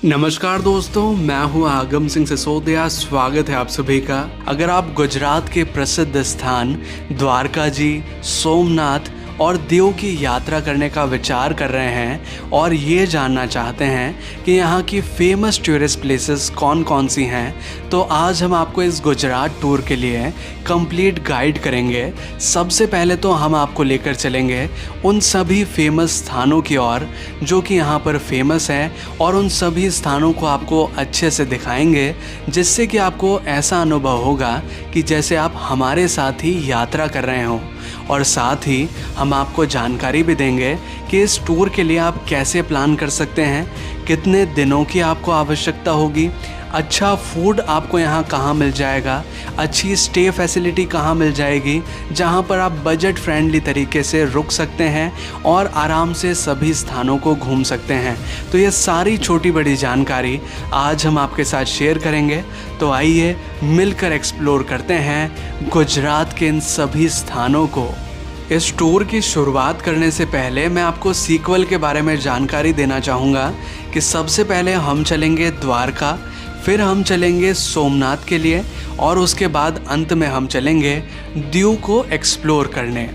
नमस्कार दोस्तों, मैं हूं आगम सिंह सिसोदिया। स्वागत है आप सभी का। अगर आप गुजरात के प्रसिद्ध स्थान द्वारका जी, सोमनाथ और दीव की यात्रा करने का विचार कर रहे हैं और ये जानना चाहते हैं कि यहाँ की फेमस टूरिस्ट प्लेसेस कौन कौन सी हैं, तो आज हम आपको इस गुजरात टूर के लिए कंप्लीट गाइड करेंगे। सबसे पहले तो हम आपको लेकर चलेंगे उन सभी फेमस स्थानों की ओर जो कि यहाँ पर फेमस हैं, और उन सभी स्थानों को आपको अच्छे से दिखाएंगे, जिससे कि आपको ऐसा अनुभव होगा कि जैसे आप हमारे साथ ही यात्रा कर रहे हों। और साथ ही हम आपको जानकारी भी देंगे कि इस टूर के लिए आप कैसे प्लान कर सकते हैं, कितने दिनों की आपको आवश्यकता होगी, अच्छा फूड आपको यहाँ कहाँ मिल जाएगा, अच्छी स्टे फैसिलिटी कहाँ मिल जाएगी जहाँ पर आप बजट फ्रेंडली तरीके से रुक सकते हैं और आराम से सभी स्थानों को घूम सकते हैं। तो ये सारी छोटी बड़ी जानकारी आज हम आपके साथ शेयर करेंगे। तो आइए मिलकर एक्सप्लोर करते हैं गुजरात के इन सभी स्थानों को। इस टूर की शुरुआत करने से पहले मैं आपको सीक्वल के बारे में जानकारी देना चाहूँगा कि सबसे पहले हम चलेंगे द्वारका, फिर हम चलेंगे सोमनाथ के लिए और उसके बाद अंत में हम चलेंगे दीव को एक्सप्लोर करने।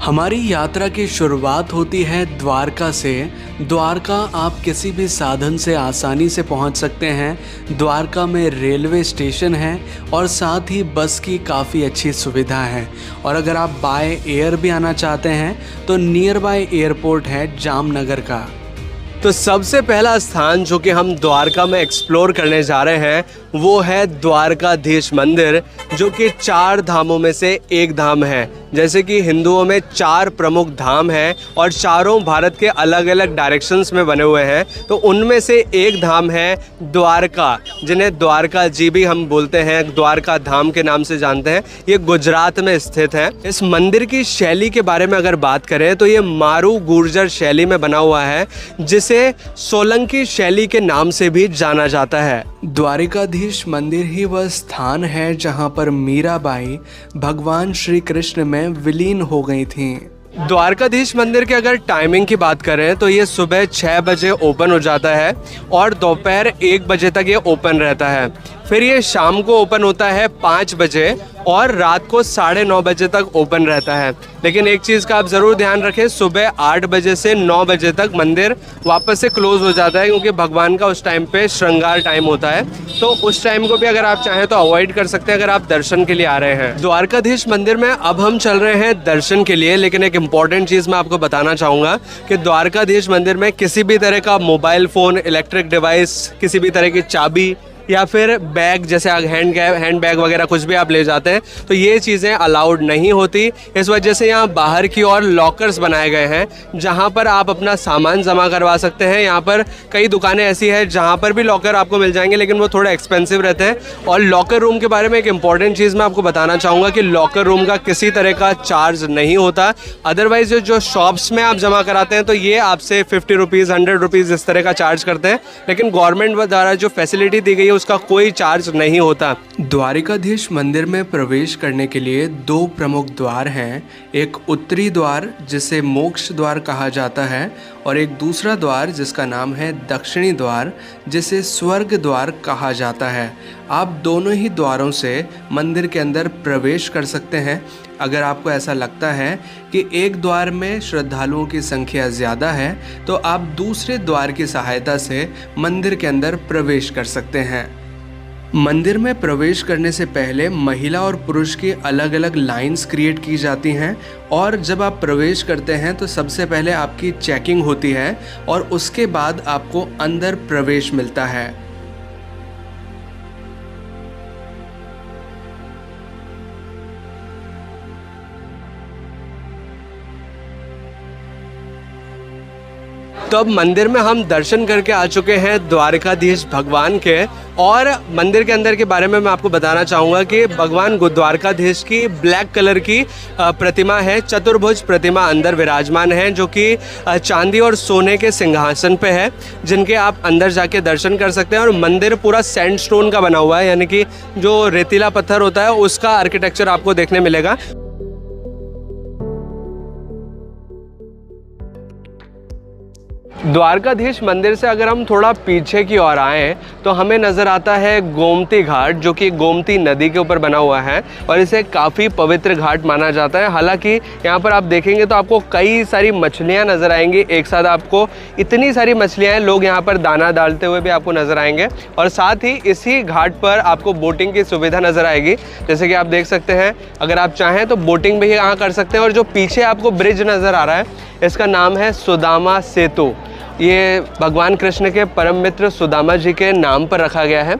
हमारी यात्रा की शुरुआत होती है द्वारका से। द्वारका आप किसी भी साधन से आसानी से पहुंच सकते हैं। द्वारका में रेलवे स्टेशन है और साथ ही बस की काफ़ी अच्छी सुविधा है। और अगर आप बाय एयर भी आना चाहते हैं तो नियर बाय एयरपोर्ट है जामनगर का। तो सबसे पहला स्थान जो कि हम द्वारका में एक्सप्लोर करने जा रहे हैं वो है द्वारकाधीश मंदिर, जो कि 4 धामों में से एक धाम है। जैसे कि हिंदुओं में 4 प्रमुख धाम हैं और चारों भारत के अलग अलग डायरेक्शंस में बने हुए हैं, तो उनमें से एक धाम है द्वारका, जिन्हें द्वारका जी भी हम बोलते हैं, द्वारका धाम के नाम से जानते हैं। ये गुजरात में स्थित है। इस मंदिर की शैली के बारे में अगर बात करें तो ये मारू गुर्जर शैली में बना हुआ है, जिसे सोलंकी शैली के नाम से भी जाना जाता है। द्वारिकाधीश मंदिर ही वह स्थान है जहां पर मीराबाई भगवान श्री कृष्ण में विलीन हो गई थीं। द्वारकाधीश मंदिर के अगर टाइमिंग की बात करें तो ये सुबह 6 बजे ओपन हो जाता है और दोपहर 1 बजे तक ये ओपन रहता है। फिर ये शाम को ओपन होता है 5 बजे और रात को 9:30 बजे तक ओपन रहता है। लेकिन एक चीज़ का आप ज़रूर ध्यान रखें, सुबह 8 बजे से 9 बजे तक मंदिर वापस से क्लोज हो जाता है, क्योंकि भगवान का उस टाइम पे श्रृंगार टाइम होता है। तो उस टाइम को भी अगर आप चाहें तो अवॉइड कर सकते हैं अगर आप दर्शन के लिए आ रहे हैं। द्वारकाधीश मंदिर में अब हम चल रहे हैं दर्शन के लिए, लेकिन एक इम्पॉर्टेंट चीज़ मैं आपको बताना चाहूँगा कि द्वारकाधीश मंदिर में किसी भी तरह का मोबाइल फ़ोन, इलेक्ट्रिक डिवाइस, किसी भी तरह की चाबी या फिर बैग, जैसे हैंड बैग वगैरह कुछ भी आप ले जाते हैं तो ये चीज़ें अलाउड नहीं होती। इस वजह से यहाँ बाहर की ओर लॉकर्स बनाए गए हैं जहाँ पर आप अपना सामान जमा करवा सकते हैं। यहाँ पर कई दुकानें ऐसी हैं जहाँ पर भी लॉकर आपको मिल जाएंगे, लेकिन वो थोड़ा एक्सपेंसिव रहते हैं। और लॉकर रूम के बारे में एक इंपॉर्टेंट चीज़ मैं आपको बताना चाहूँगा कि लॉकर रूम का किसी तरह का चार्ज नहीं होता। अदरवाइज जो शॉप्स में आप जमा कराते हैं तो ये आपसे 50 रुपीज़, 100 रुपीज़ इस तरह का चार्ज करते हैं, लेकिन गवर्नमेंट द्वारा जो फैसिलिटी दी गई है उसका कोई चार्ज नहीं होता। द्वारिकाधीश मंदिर में प्रवेश करने के लिए 2 प्रमुख द्वार हैं। एक उत्तरी द्वार जिसे मोक्ष द्वार कहा जाता है और एक दूसरा द्वार जिसका नाम है दक्षिणी द्वार, जिसे स्वर्ग द्वार कहा जाता है। आप दोनों ही द्वारों से मंदिर के अंदर प्रवेश कर सकते हैं। अगर आपको ऐसा लगता है कि एक द्वार में श्रद्धालुओं की संख्या ज़्यादा है तो आप दूसरे द्वार की सहायता से मंदिर के अंदर प्रवेश कर सकते हैं। मंदिर में प्रवेश करने से पहले महिला और पुरुष की अलग अलग लाइंस क्रिएट की जाती हैं, और जब आप प्रवेश करते हैं तो सबसे पहले आपकी चेकिंग होती है और उसके बाद आपको अंदर प्रवेश मिलता है। तो अब मंदिर में हम दर्शन करके आ चुके हैं द्वारकाधीश भगवान के, और मंदिर के अंदर के बारे में मैं आपको बताना चाहूँगा कि भगवान द्वारकाधीश की ब्लैक कलर की प्रतिमा है, चतुर्भुज प्रतिमा अंदर विराजमान है, जो कि चांदी और सोने के सिंहासन पे है, जिनके आप अंदर जाके दर्शन कर सकते हैं। और मंदिर पूरा सैंडस्टोन का बना हुआ है, यानी कि जो रेतीला पत्थर होता है उसका आर्किटेक्चर आपको देखने मिलेगा। द्वारकाधीश मंदिर से अगर हम थोड़ा पीछे की ओर आएँ तो हमें नज़र आता है गोमती घाट, जो कि गोमती नदी के ऊपर बना हुआ है और इसे काफ़ी पवित्र घाट माना जाता है। हालांकि यहाँ पर आप देखेंगे तो आपको कई सारी मछलियाँ नज़र आएंगी एक साथ, आपको इतनी सारी मछलियाँ हैं, लोग यहाँ पर दाना डालते हुए भी आपको नज़र आएंगे। और साथ ही इसी घाट पर आपको बोटिंग की सुविधा नज़र आएगी, जैसे कि आप देख सकते हैं। अगर आप चाहें तो बोटिंग भी यहाँ कर सकते हैं। और जो पीछे आपको ब्रिज नज़र आ रहा है, इसका नाम है सुदामा सेतु। ये भगवान कृष्ण के परम मित्र सुदामा जी के नाम पर रखा गया है।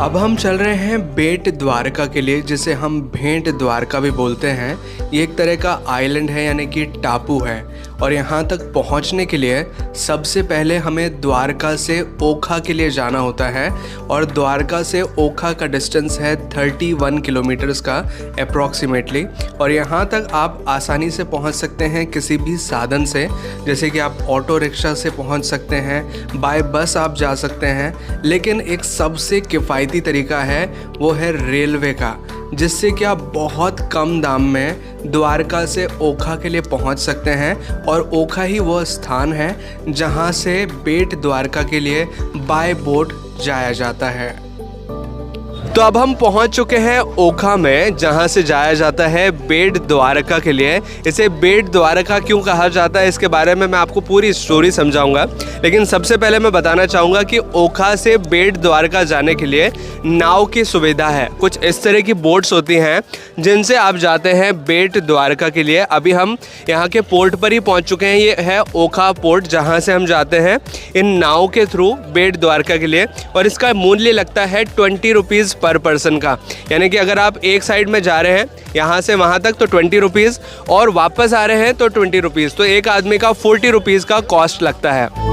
अब हम चल रहे हैं बेट द्वारका के लिए, जिसे हम भेंट द्वारका भी बोलते हैं। ये एक तरह का आइलैंड है, यानी कि टापू है। और यहाँ तक पहुँचने के लिए सबसे पहले हमें द्वारका से ओखा के लिए जाना होता है। और द्वारका से ओखा का डिस्टेंस है 31 किलोमीटर्स का अप्रॉक्सीमेटली। और यहाँ तक आप आसानी से पहुँच सकते हैं किसी भी साधन से, जैसे कि आप ऑटो रिक्शा से पहुँच सकते हैं, बाय बस आप जा सकते हैं। लेकिन एक सबसे किफ़ायती तरीका है, वो है रेलवे का, जिससे कि आप बहुत कम दाम में द्वारका से ओखा के लिए पहुंच सकते हैं। और ओखा ही वो स्थान है जहां से बेट द्वारका के लिए बाय बोट जाया जाता है। तो अब हम पहुंच चुके हैं ओखा में, जहां से जाया जाता है बेट द्वारका के लिए। इसे बेट द्वारका क्यों कहा जाता है, इसके बारे में मैं आपको पूरी स्टोरी समझाऊंगा। लेकिन सबसे पहले मैं बताना चाहूँगा कि ओखा से बेट द्वारका जाने के लिए नाव की सुविधा है। कुछ इस तरह की बोट्स होती हैं जिनसे आप जाते हैं बेट द्वारका के लिए। अभी हम यहाँ के पोर्ट पर ही पहुँच चुके हैं। ये है ओखा पोर्ट, जहाँ से हम जाते हैं इन नाव के थ्रू बेट द्वारका के लिए। और इसका मूल्य लगता है 20 रुपीज़ पर पर्सन का, यानी कि अगर आप एक साइड में जा रहे हैं यहाँ से वहाँ तक तो 20 रुपीज़, और वापस आ रहे हैं तो 20 रुपीज़। तो एक आदमी का 40 रुपीज़ का कॉस्ट लगता है।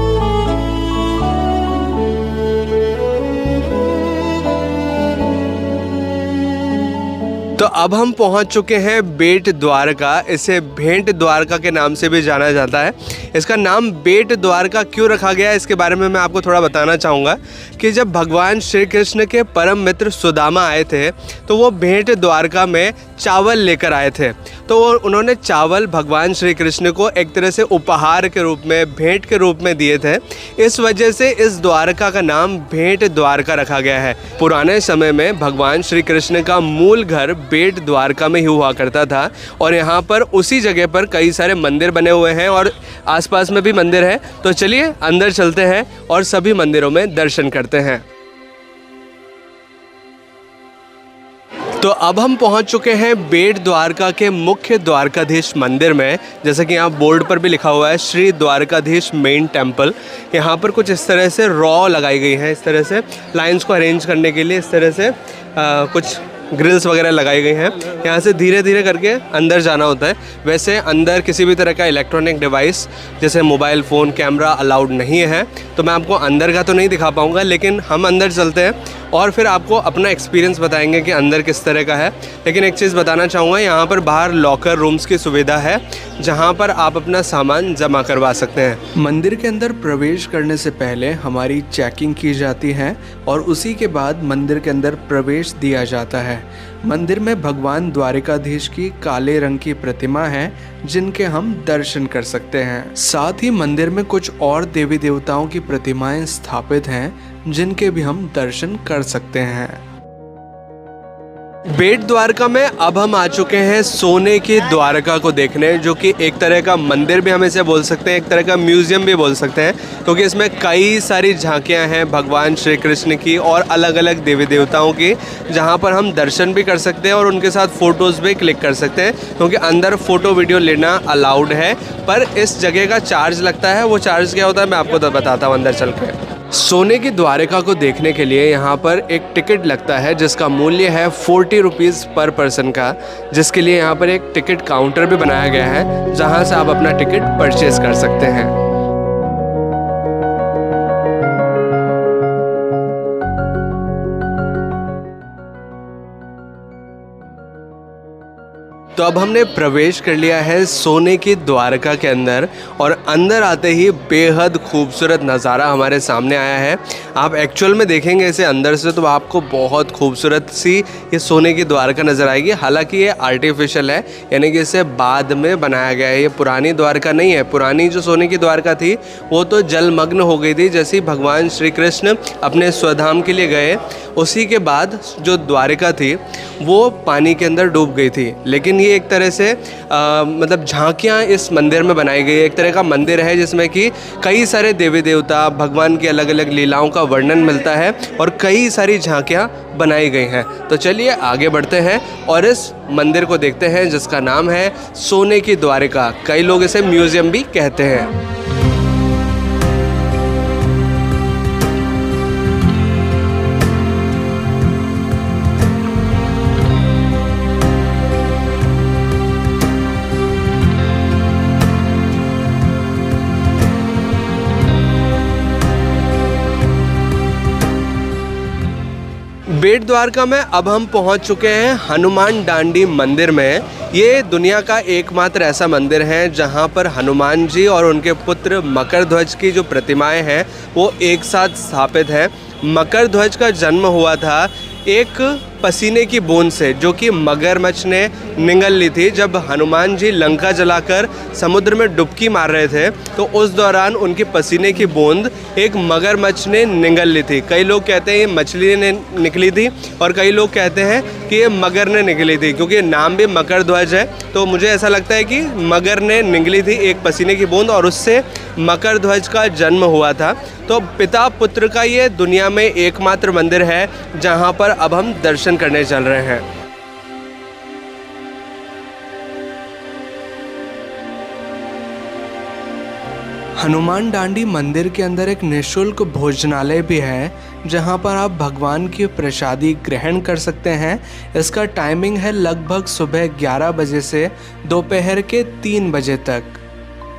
तो अब हम पहुंच चुके हैं बेट द्वारका। इसे भेंट द्वारका के नाम से भी जाना जाता है। इसका नाम बेट द्वारका क्यों रखा गया है, इसके बारे में मैं आपको थोड़ा बताना चाहूँगा कि जब भगवान श्री कृष्ण के परम मित्र सुदामा आए थे तो वो भेंट द्वारका में चावल लेकर आए थे। तो उन्होंने चावल भगवान श्री कृष्ण को एक तरह से उपहार के रूप में, भेंट के रूप में दिए थे। इस वजह से इस द्वारका का नाम भेंट द्वारका रखा गया है। पुराने समय में भगवान श्री कृष्ण का मूल घर बेट द्वारका में ही हुआ करता था। और यहाँ पर उसी जगह पर कई सारे मंदिर बने हुए हैं और आसपास में भी मंदिर है। तो चलिए अंदर चलते हैं और सभी मंदिरों में दर्शन करते हैं। तो अब हम पहुंच चुके हैं बेट द्वारका के मुख्य द्वारकाधीश मंदिर में। जैसे कि यहाँ बोर्ड पर भी लिखा हुआ है श्री द्वारकाधीश मेन टेम्पल। यहाँ पर कुछ इस तरह से रॉ लगाई गई है, इस तरह से लाइंस को अरेंज करने के लिए इस तरह से कुछ ग्रिल्स वगैरह लगाई गई हैं। यहाँ से धीरे धीरे करके अंदर जाना होता है। वैसे अंदर किसी भी तरह का इलेक्ट्रॉनिक डिवाइस जैसे मोबाइल फ़ोन, कैमरा अलाउड नहीं है, तो मैं आपको अंदर का तो नहीं दिखा पाऊँगा। लेकिन हम अंदर चलते हैं और फिर आपको अपना एक्सपीरियंस बताएंगे कि अंदर किस तरह का है। लेकिन एक चीज़ बताना चाहूँगा, यहाँ पर बाहर लॉकर रूम्स की सुविधा है जहाँ पर आप अपना सामान जमा करवा सकते हैं। मंदिर के अंदर प्रवेश करने से पहले हमारी चेकिंग की जाती है और उसी के बाद मंदिर के अंदर प्रवेश दिया जाता है। मंदिर में भगवान द्वारकाधीश की काले रंग की प्रतिमा है जिनके हम दर्शन कर सकते हैं। साथ ही मंदिर में कुछ और देवी देवताओं की प्रतिमाएं स्थापित हैं जिनके भी हम दर्शन कर सकते हैं। बेट द्वारका में अब हम आ चुके हैं सोने की द्वारका को देखने, जो कि एक तरह का मंदिर भी हम इसे बोल सकते हैं, एक तरह का म्यूजियम भी बोल सकते हैं, क्योंकि इसमें कई सारी झांकियां हैं भगवान श्री कृष्ण की और अलग अलग देवी देवताओं की, जहां पर हम दर्शन भी कर सकते हैं और उनके साथ फ़ोटोज़ भी क्लिक कर सकते हैं। क्योंकि अंदर फ़ोटो वीडियो लेना अलाउड है, पर इस जगह का चार्ज लगता है। वो चार्ज क्या होता है मैं आपको तो बताता हूँ अंदर चल के। सोने की द्वारका को देखने के लिए यहाँ पर एक टिकट लगता है जिसका मूल्य है 40 रुपीज़ पर पर्सन का, जिसके लिए यहाँ पर एक टिकट काउंटर भी बनाया गया है जहाँ से आप अपना टिकट परचेज कर सकते हैं। तो अब हमने प्रवेश कर लिया है सोने की द्वारका के अंदर और अंदर आते ही बेहद खूबसूरत नज़ारा हमारे सामने आया है। आप एक्चुअल में देखेंगे इसे अंदर से तो आपको बहुत खूबसूरत सी ये सोने की द्वारका नज़र आएगी। हालांकि ये आर्टिफिशियल है, यानी कि इसे बाद में बनाया गया है, ये पुरानी द्वारका नहीं है। पुरानी जो सोने की द्वारका थी वो तो जलमग्न हो गई थी जैसे ही भगवान श्री कृष्ण अपने स्वधाम के लिए गए, उसी के बाद जो द्वारिका थी वो पानी के अंदर डूब गई थी। लेकिन ये एक तरह से मतलब झांकियाँ इस मंदिर में बनाई गई है। एक तरह का मंदिर है जिसमें कि कई सारे देवी देवता भगवान की अलग अलग लीलाओं का वर्णन मिलता है और कई सारी झांकियाँ बनाई गई हैं। तो चलिए आगे बढ़ते हैं और इस मंदिर को देखते हैं जिसका नाम है सोने की द्वारिका। कई लोग इसे म्यूज़ियम भी कहते हैं। बेट द्वारका में अब हम पहुंच चुके हैं हनुमान डांडी मंदिर में। ये दुनिया का एकमात्र ऐसा मंदिर है जहां पर हनुमान जी और उनके पुत्र मकर ध्वज की जो प्रतिमाएं हैं वो एक साथ स्थापित है। मकर ध्वज का जन्म हुआ था एक पसीने की बूंद से जो कि मगरमच्छ ने निगल ली थी। जब हनुमान जी लंका जलाकर समुद्र में डुबकी मार रहे थे तो उस दौरान उनके पसीने की बूंद एक मगरमच्छ ने निगल ली थी। कई लोग कहते हैं ये मछली ने निकली थी और कई लोग कहते हैं कि ये मगर ने निकली थी, क्योंकि नाम भी मकर ध्वज है। तो मुझे ऐसा लगता है कि मगर ने निगली थी एक पसीने की बूंद और उससे मकर ध्वज का जन्म हुआ था। तो पिता पुत्र का ये दुनिया में एकमात्र मंदिर है जहाँ पर अब हम दर्शन करने चल रहे हैं। हनुमान डांडी मंदिर के अंदर एक निःशुल्क भोजनालय भी है जहां पर आप भगवान की प्रसादी ग्रहण कर सकते हैं। इसका टाइमिंग है लगभग सुबह 11 बजे से दोपहर के 3 बजे तक।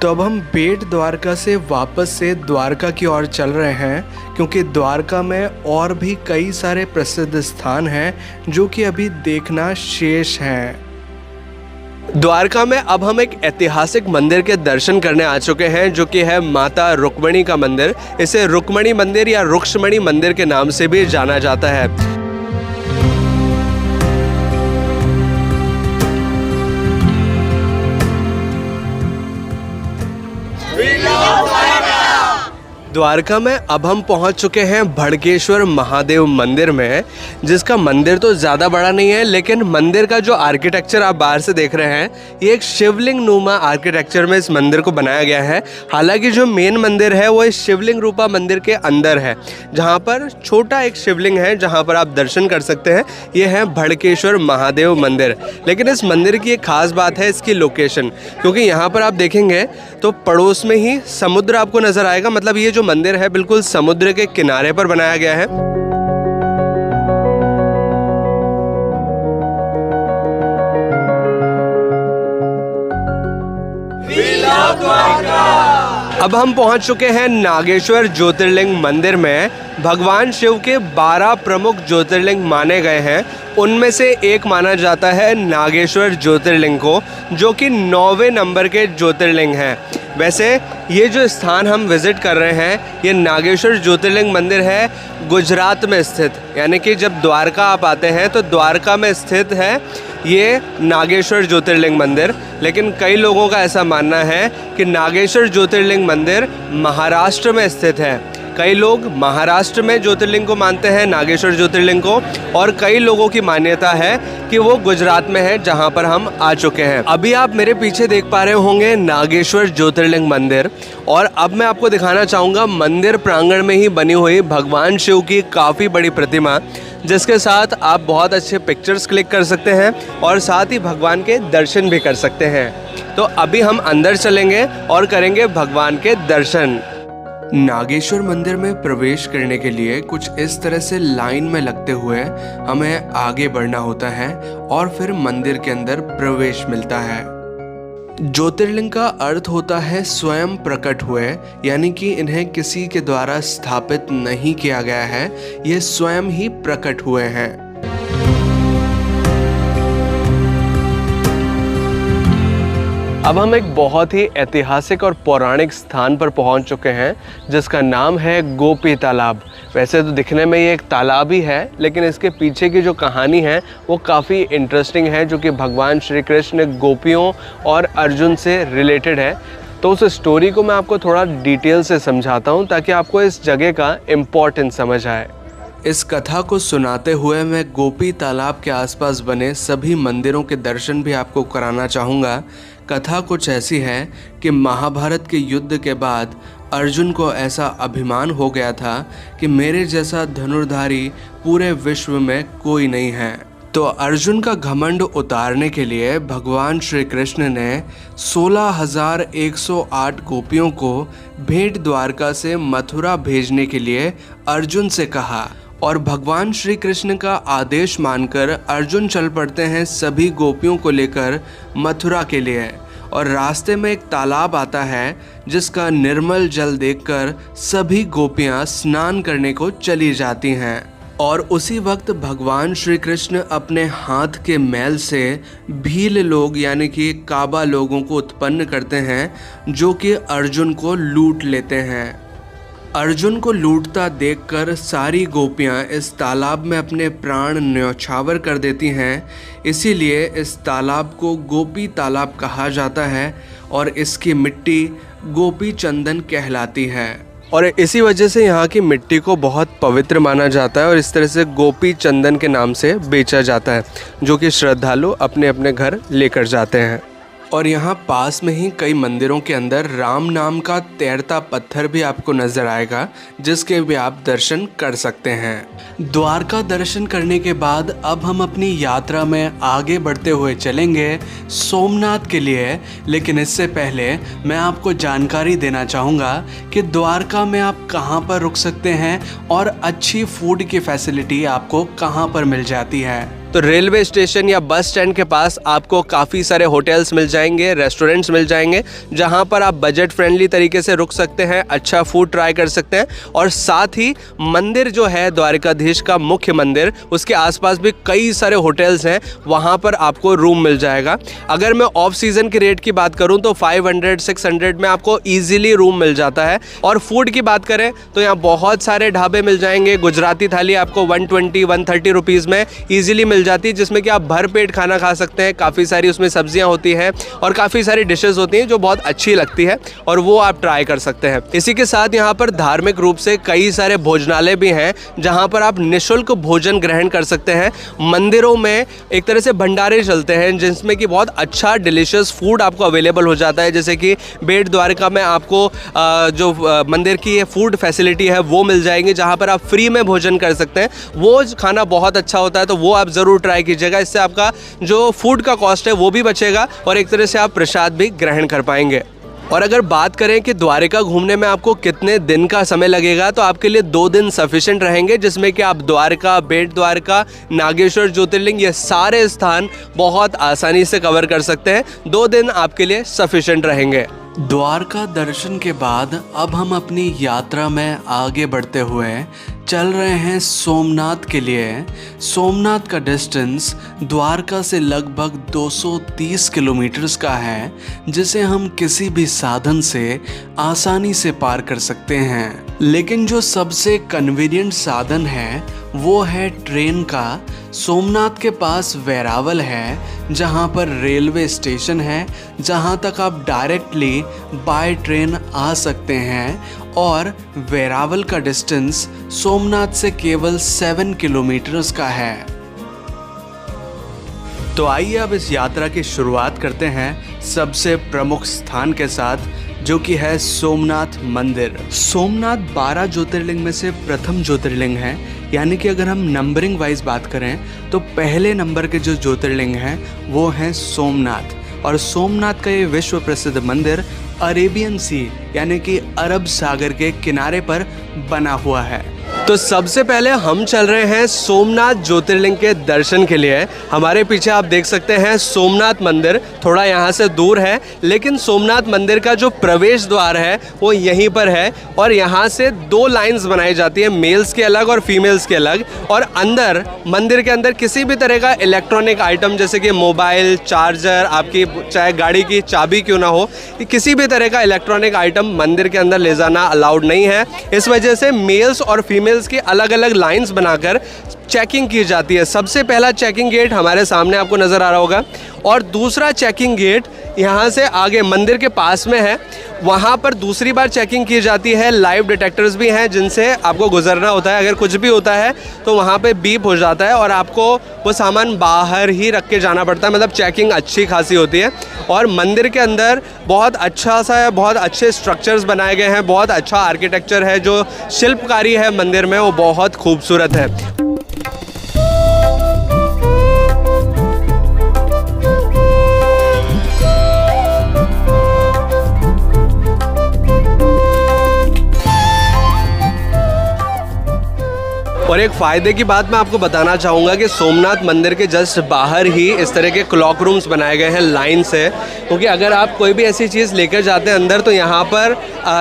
तो अब हम बेट द्वारका से वापस से द्वारका की ओर चल रहे हैं, क्योंकि द्वारका में और भी कई सारे प्रसिद्ध स्थान हैं जो कि अभी देखना शेष हैं। द्वारका में अब हम एक ऐतिहासिक मंदिर के दर्शन करने आ चुके हैं जो कि है माता रुक्मणी का मंदिर। इसे रुक्मणी मंदिर या रुक्ष्मणी मंदिर के नाम से भी जाना जाता है। द्वारका में अब हम पहुंच चुके हैं भड़केश्वर महादेव मंदिर में, जिसका मंदिर तो ज़्यादा बड़ा नहीं है लेकिन मंदिर का जो आर्किटेक्चर आप बाहर से देख रहे हैं ये एक शिवलिंग नुमा आर्किटेक्चर में इस मंदिर को बनाया गया है। हालांकि जो मेन मंदिर है वो इस शिवलिंग रूपा मंदिर के अंदर है, जहां पर छोटा एक शिवलिंग है जहां पर आप दर्शन कर सकते हैं। ये है भड़केश्वर महादेव मंदिर। लेकिन इस मंदिर की एक खास बात है इसकी लोकेशन, क्योंकि यहाँ पर आप देखेंगे तो पड़ोस में ही समुद्र आपको नज़र आएगा। मतलब ये जो मंदिर है बिल्कुल समुद्र के किनारे पर बनाया गया है। अब हम पहुंच चुके हैं नागेश्वर ज्योतिर्लिंग मंदिर में। भगवान शिव के 12 प्रमुख ज्योतिर्लिंग माने गए हैं, उनमें से एक माना जाता है नागेश्वर ज्योतिर्लिंग को, जो कि 9वें नंबर के ज्योतिर्लिंग हैं। वैसे ये जो स्थान हम विज़िट कर रहे हैं ये नागेश्वर ज्योतिर्लिंग मंदिर है गुजरात में स्थित, यानी कि जब द्वारका आप आते हैं तो द्वारका में स्थित है ये नागेश्वर ज्योतिर्लिंग मंदिर। लेकिन कई लोगों का ऐसा मानना है कि नागेश्वर ज्योतिर्लिंग मंदिर महाराष्ट्र में स्थित है। कई लोग महाराष्ट्र में ज्योतिर्लिंग को मानते हैं, नागेश्वर ज्योतिर्लिंग को, और कई लोगों की मान्यता है कि वो गुजरात में है जहां पर हम आ चुके हैं। अभी आप मेरे पीछे देख पा रहे होंगे नागेश्वर ज्योतिर्लिंग मंदिर, और अब मैं आपको दिखाना चाहूँगा मंदिर प्रांगण में ही बनी हुई भगवान शिव की काफ़ी बड़ी प्रतिमा, जिसके साथ आप बहुत अच्छे पिक्चर्स क्लिक कर सकते हैं और साथ ही भगवान के दर्शन भी कर सकते हैं। तो अभी हम अंदर चलेंगे और करेंगे भगवान के दर्शन। नागेश्वर मंदिर में प्रवेश करने के लिए कुछ इस तरह से लाइन में लगते हुए हमें आगे बढ़ना होता है और फिर मंदिर के अंदर प्रवेश मिलता है। ज्योतिर्लिंग का अर्थ होता है स्वयं प्रकट हुए, यानी कि इन्हें किसी के द्वारा स्थापित नहीं किया गया है, ये स्वयं ही प्रकट हुए हैं। अब हम एक बहुत ही ऐतिहासिक और पौराणिक स्थान पर पहुंच चुके हैं जिसका नाम है गोपी तालाब। वैसे तो दिखने में ये एक तालाब ही है, लेकिन इसके पीछे की जो कहानी है वो काफ़ी इंटरेस्टिंग है, जो कि भगवान श्री कृष्ण गोपियों और अर्जुन से रिलेटेड है। तो उस स्टोरी को मैं आपको थोड़ा डिटेल से समझाता हूँ ताकि आपको इस जगह का इम्पोर्टेंस समझ आए। इस कथा को सुनाते हुए मैं गोपी तालाब के आसपास बने सभी मंदिरों के दर्शन भी आपको कराना चाहूँगा। कथा कुछ ऐसी है कि महाभारत के युद्ध के बाद अर्जुन को ऐसा अभिमान हो गया था कि मेरे जैसा धनुर्धारी पूरे विश्व में कोई नहीं है। तो अर्जुन का घमंड उतारने के लिए भगवान श्री कृष्ण ने 16,108 गोपियों को भेंट द्वारका से मथुरा भेजने के लिए अर्जुन से कहा और भगवान श्री कृष्ण का आदेश मानकर अर्जुन चल पड़ते हैं सभी गोपियों को लेकर मथुरा के लिए। और रास्ते में एक तालाब आता है जिसका निर्मल जल देखकर सभी गोपियां स्नान करने को चली जाती हैं। और उसी वक्त भगवान श्री कृष्ण अपने हाथ के मैल से भील लोग यानी कि काबा लोगों को उत्पन्न करते हैं, जो कि अर्जुन को लूट लेते हैं। अर्जुन को लूटता देखकर सारी गोपियां इस तालाब में अपने प्राण न्यौछावर कर देती हैं। इसीलिए इस तालाब को गोपी तालाब कहा जाता है और इसकी मिट्टी गोपी चंदन कहलाती है। और इसी वजह से यहाँ की मिट्टी को बहुत पवित्र माना जाता है और इस तरह से गोपी चंदन के नाम से बेचा जाता है, जो कि श्रद्धालु अपने अपने घर लेकर जाते हैं। और यहाँ पास में ही कई मंदिरों के अंदर राम नाम का तैरता पत्थर भी आपको नजर आएगा, जिसके भी आप दर्शन कर सकते हैं। द्वारका दर्शन करने के बाद अब हम अपनी यात्रा में आगे बढ़ते हुए चलेंगे सोमनाथ के लिए। लेकिन इससे पहले मैं आपको जानकारी देना चाहूँगा कि द्वारका में आप कहाँ पर रुक सकते हैं और अच्छी फूड की फैसिलिटी आपको कहाँ पर मिल जाती है। तो रेलवे स्टेशन या बस स्टैंड के पास आपको काफ़ी सारे होटल्स मिल जाएंगे, रेस्टोरेंट्स मिल जाएंगे, जहां पर आप बजट फ्रेंडली तरीके से रुक सकते हैं, अच्छा फूड ट्राई कर सकते हैं। और साथ ही मंदिर जो है द्वारकाधीश का मुख्य मंदिर, उसके आसपास भी कई सारे होटल्स हैं, वहां पर आपको रूम मिल जाएगा। अगर मैं ऑफ सीज़न के रेट की बात करूं तो 500-600 में आपको ईजिली रूम मिल जाता है। और फूड की बात करें तो यहाँ बहुत सारे ढाबे मिल जाएंगे। गुजराती थाली आपको 120-130 रुपीज़ में ईजिली मिल जाती है, जिसमें कि आप भर पेट खाना खा सकते हैं। काफ़ी सारी उसमें सब्जियां होती हैं और काफ़ी सारी डिशेस होती हैं जो बहुत अच्छी लगती है और वो आप ट्राई कर सकते हैं। इसी के साथ यहाँ पर धार्मिक रूप से कई सारे भोजनालय भी हैं, जहाँ पर आप निःशुल्क भोजन ग्रहण कर सकते हैं। मंदिरों में एक तरह से भंडारे चलते हैं जिसमें कि बहुत अच्छा डिलीशियस फूड आपको अवेलेबल हो जाता है। जैसे कि बेट द्वारका में आपको जो मंदिर की फूड फैसिलिटी है वो मिल जाएंगी, जहाँ पर आप फ्री में भोजन कर सकते हैं। वो खाना बहुत अच्छा होता है, तो वो आप ज़रूर ट्राई कीजिएगा। इससे आपका जो फूड का कॉस्ट है वो भी बचेगा और एक तरह से आप प्रसाद भी ग्रहण कर पाएंगे। और अगर बात करें कि द्वारका घूमने में आपको कितने दिन का समय लगेगा, तो आपके लिए 2 दिन सफिशिएंट रहेंगे, जिसमें कि आप द्वारका, बेट द्वारका, नागेश्वर ज्योतिर्लिंग, ये सारे स्थान बहुत आसानी से कवर कर सकते हैं। 2 दिन आपके लिए सफिशिएंट रहेंगे। द्वारका दर्शन के बाद अब हम अपनी यात्रा में आगे बढ़ते हुए चल रहे हैं सोमनाथ के लिए। सोमनाथ का डिस्टेंस द्वारका से लगभग 230 किलोमीटर्स का है, जिसे हम किसी भी साधन से आसानी से पार कर सकते हैं। लेकिन जो सबसे कन्वीनियंट साधन है वो है ट्रेन का। सोमनाथ के पास वेरावल है, जहां पर रेलवे स्टेशन है, जहां तक आप डायरेक्टली बाय ट्रेन आ सकते हैं। और वेरावल का डिस्टेंस सोमनाथ से केवल 7 किलोमीटर्स का है। तो आइए अब इस यात्रा की शुरुआत करते हैं सबसे प्रमुख स्थान के साथ, जो कि है सोमनाथ मंदिर। सोमनाथ 12 ज्योतिर्लिंग में से प्रथम ज्योतिर्लिंग है, यानी कि अगर हम नंबरिंग वाइज बात करें तो पहले नंबर के जो ज्योतिर्लिंग हैं वो हैं सोमनाथ। और सोमनाथ का ये विश्व प्रसिद्ध मंदिर अरेबियन सी यानी कि अरब सागर के किनारे पर बना हुआ है। तो सबसे पहले हम चल रहे हैं सोमनाथ ज्योतिर्लिंग के दर्शन के लिए। हमारे पीछे आप देख सकते हैं सोमनाथ मंदिर, थोड़ा यहाँ से दूर है, लेकिन सोमनाथ मंदिर का जो प्रवेश द्वार है वो यहीं पर है। और यहाँ से 2 लाइंस बनाई जाती है, मेल्स के अलग और फीमेल्स के अलग। और अंदर, मंदिर के अंदर किसी भी तरह का इलेक्ट्रॉनिक आइटम जैसे कि मोबाइल, चार्जर, आपकी चाहे गाड़ी की चाबी क्यों ना हो, किसी भी तरह का इलेक्ट्रॉनिक आइटम मंदिर के अंदर ले जाना अलाउड नहीं है। इस वजह से मेल्स और फीमेल्स की अलग अलग लाइंस बनाकर चेकिंग की जाती है। सबसे पहला चेकिंग गेट हमारे सामने आपको नज़र आ रहा होगा, और दूसरा चेकिंग गेट यहाँ से आगे मंदिर के पास में है। वहाँ पर दूसरी बार चेकिंग की जाती है। लाइव डिटेक्टर्स भी हैं जिनसे आपको गुजरना होता है। अगर कुछ भी होता है तो वहाँ पे बीप हो जाता है और आपको वो सामान बाहर ही रख के जाना पड़ता है। मतलब चेकिंग अच्छी खासी होती है। और मंदिर के अंदर बहुत अच्छा सा है, बहुत अच्छे स्ट्रक्चर्स बनाए गए हैं, बहुत अच्छा आर्किटेक्चर है। जो शिल्पकारी है मंदिर में वो बहुत खूबसूरत है। और एक फ़ायदे की बात मैं आपको बताना चाहूँगा कि सोमनाथ मंदिर के जस्ट बाहर ही इस तरह के क्लॉक रूम्स बनाए गए हैं लाइन से। क्योंकि अगर आप कोई भी ऐसी चीज़ लेकर जाते हैं अंदर तो यहाँ पर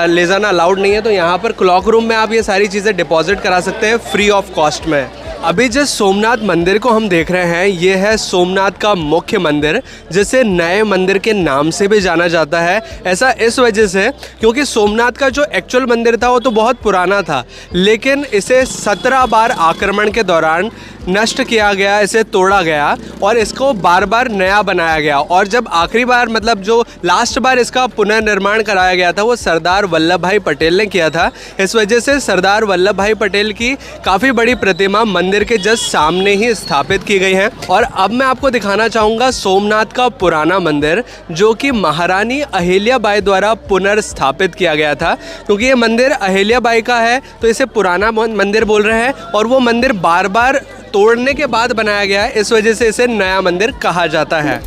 ले जाना अलाउड नहीं है। तो यहाँ पर क्लॉक रूम में आप ये सारी चीज़ें डिपॉजिट करा सकते हैं फ्री ऑफ कॉस्ट में। अभी जिस सोमनाथ मंदिर को हम देख रहे हैं ये है सोमनाथ का मुख्य मंदिर, जिसे नए मंदिर के नाम से भी जाना जाता है। ऐसा इस वजह से क्योंकि सोमनाथ का जो एक्चुअल मंदिर था वो तो बहुत पुराना था, लेकिन इसे 17 बार आक्रमण के दौरान नष्ट किया गया, इसे तोड़ा गया और इसको बार बार नया बनाया गया। और जब आखिरी बार, मतलब जो लास्ट बार इसका पुनर्निर्माण कराया गया था वो सरदार वल्लभ भाई पटेल ने किया था। इस वजह से सरदार वल्लभ भाई पटेल की काफ़ी बड़ी प्रतिमा मंदिर के जस्ट सामने ही स्थापित की गई है। और अब मैं आपको दिखाना चाहूँगा सोमनाथ का पुराना मंदिर, जो कि महारानी अहिल्याबाई द्वारा पुनर्स्थापित किया गया था। क्योंकि ये मंदिर अहिल्याबाई का है तो इसे पुराना मंदिर बोल रहे हैं, और वो मंदिर बार बार तोड़ने के बाद बनाया गया है, इस वजह से इसे नया मंदिर कहा जाता है।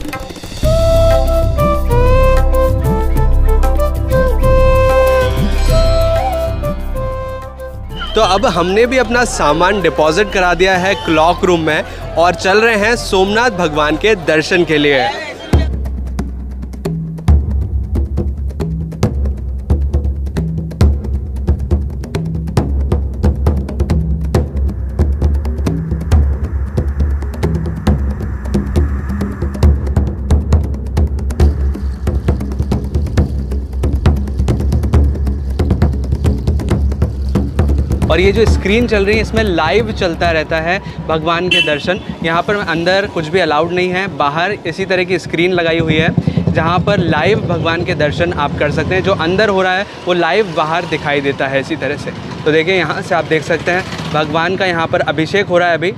तो अब हमने भी अपना सामान डिपॉजिट करा दिया है क्लॉक रूम में और चल रहे हैं सोमनाथ भगवान के दर्शन के लिए। और ये जो स्क्रीन चल रही है इसमें लाइव चलता रहता है भगवान के दर्शन। यहाँ पर अंदर कुछ भी अलाउड नहीं है, बाहर इसी तरह की स्क्रीन लगाई हुई है जहाँ पर लाइव भगवान के दर्शन आप कर सकते हैं। जो अंदर हो रहा है वो लाइव बाहर दिखाई देता है इसी तरह से। तो देखिए यहाँ से आप देख सकते हैं भगवान का यहाँ पर अभिषेक हो रहा है। अभी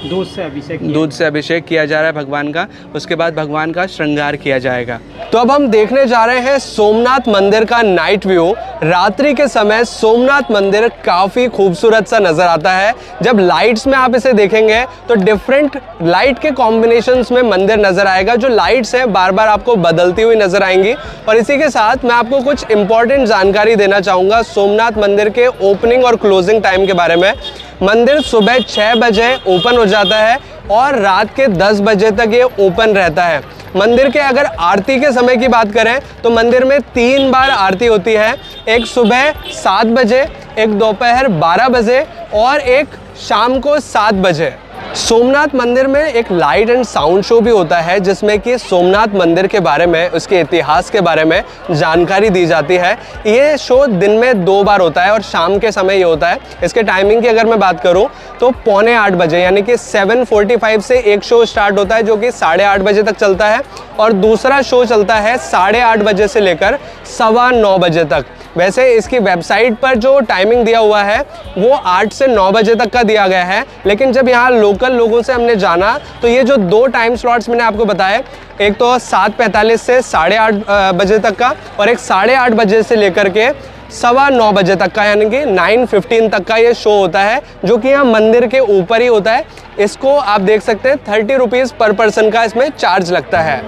दूध से अभिषेक किया जा रहा है भगवान का। उसके बाद भगवान का श्रृंगार किया जाएगा। तो अब हम देखने जा रहे हैं सोमनाथ मंदिर का नाइट व्यू। रात्रि के समय सोमनाथ मंदिर काफ़ी खूबसूरत सा नज़र आता है। जब लाइट्स में आप इसे देखेंगे तो डिफरेंट लाइट के कॉम्बिनेशंस में मंदिर नज़र आएगा। जो लाइट्स हैं बार बार आपको बदलती हुई नज़र आएंगी। और इसी के साथ मैं आपको कुछ इंपॉर्टेंट जानकारी देना चाहूँगा सोमनाथ मंदिर के ओपनिंग और क्लोजिंग टाइम के बारे में। मंदिर सुबह 6 बजे ओपन हो जाता है और रात के 10 बजे तक ये ओपन रहता है। मंदिर के अगर आरती के समय की बात करें तो मंदिर में 3 बार आरती होती है। एक सुबह 7 बजे, एक दोपहर 12 बजे और एक शाम को 7 बजे। सोमनाथ मंदिर में एक लाइट एंड साउंड शो भी होता है जिसमें कि सोमनाथ मंदिर के बारे में, उसके इतिहास के बारे में जानकारी दी जाती है। ये शो दिन में 2 बार होता है और शाम के समय ये होता है। इसके टाइमिंग की अगर मैं बात करूं तो 7:45 बजे यानी कि 7:45 से एक शो स्टार्ट होता है जो कि 8:30 बजे तक चलता है और दूसरा शो चलता है 8:30 बजे से लेकर 9:15 बजे तक। वैसे इसकी वेबसाइट पर जो टाइमिंग दिया हुआ है वो 8 से 9 बजे तक का दिया गया है, लेकिन जब यहाँ लोकल लोगों से हमने जाना तो ये जो 2 टाइम स्लॉट्स मैंने आपको बताए, एक तो 7:45 से 8:30 बजे तक का और एक 8:30 बजे से लेकर के 9:15 बजे तक का, यानी कि 9:15 तक का ये शो होता है जो कि यहाँ मंदिर के ऊपर ही होता है। इसको आप देख सकते हैं 30 रुपीज़ पर पर्सन का इसमें चार्ज लगता है।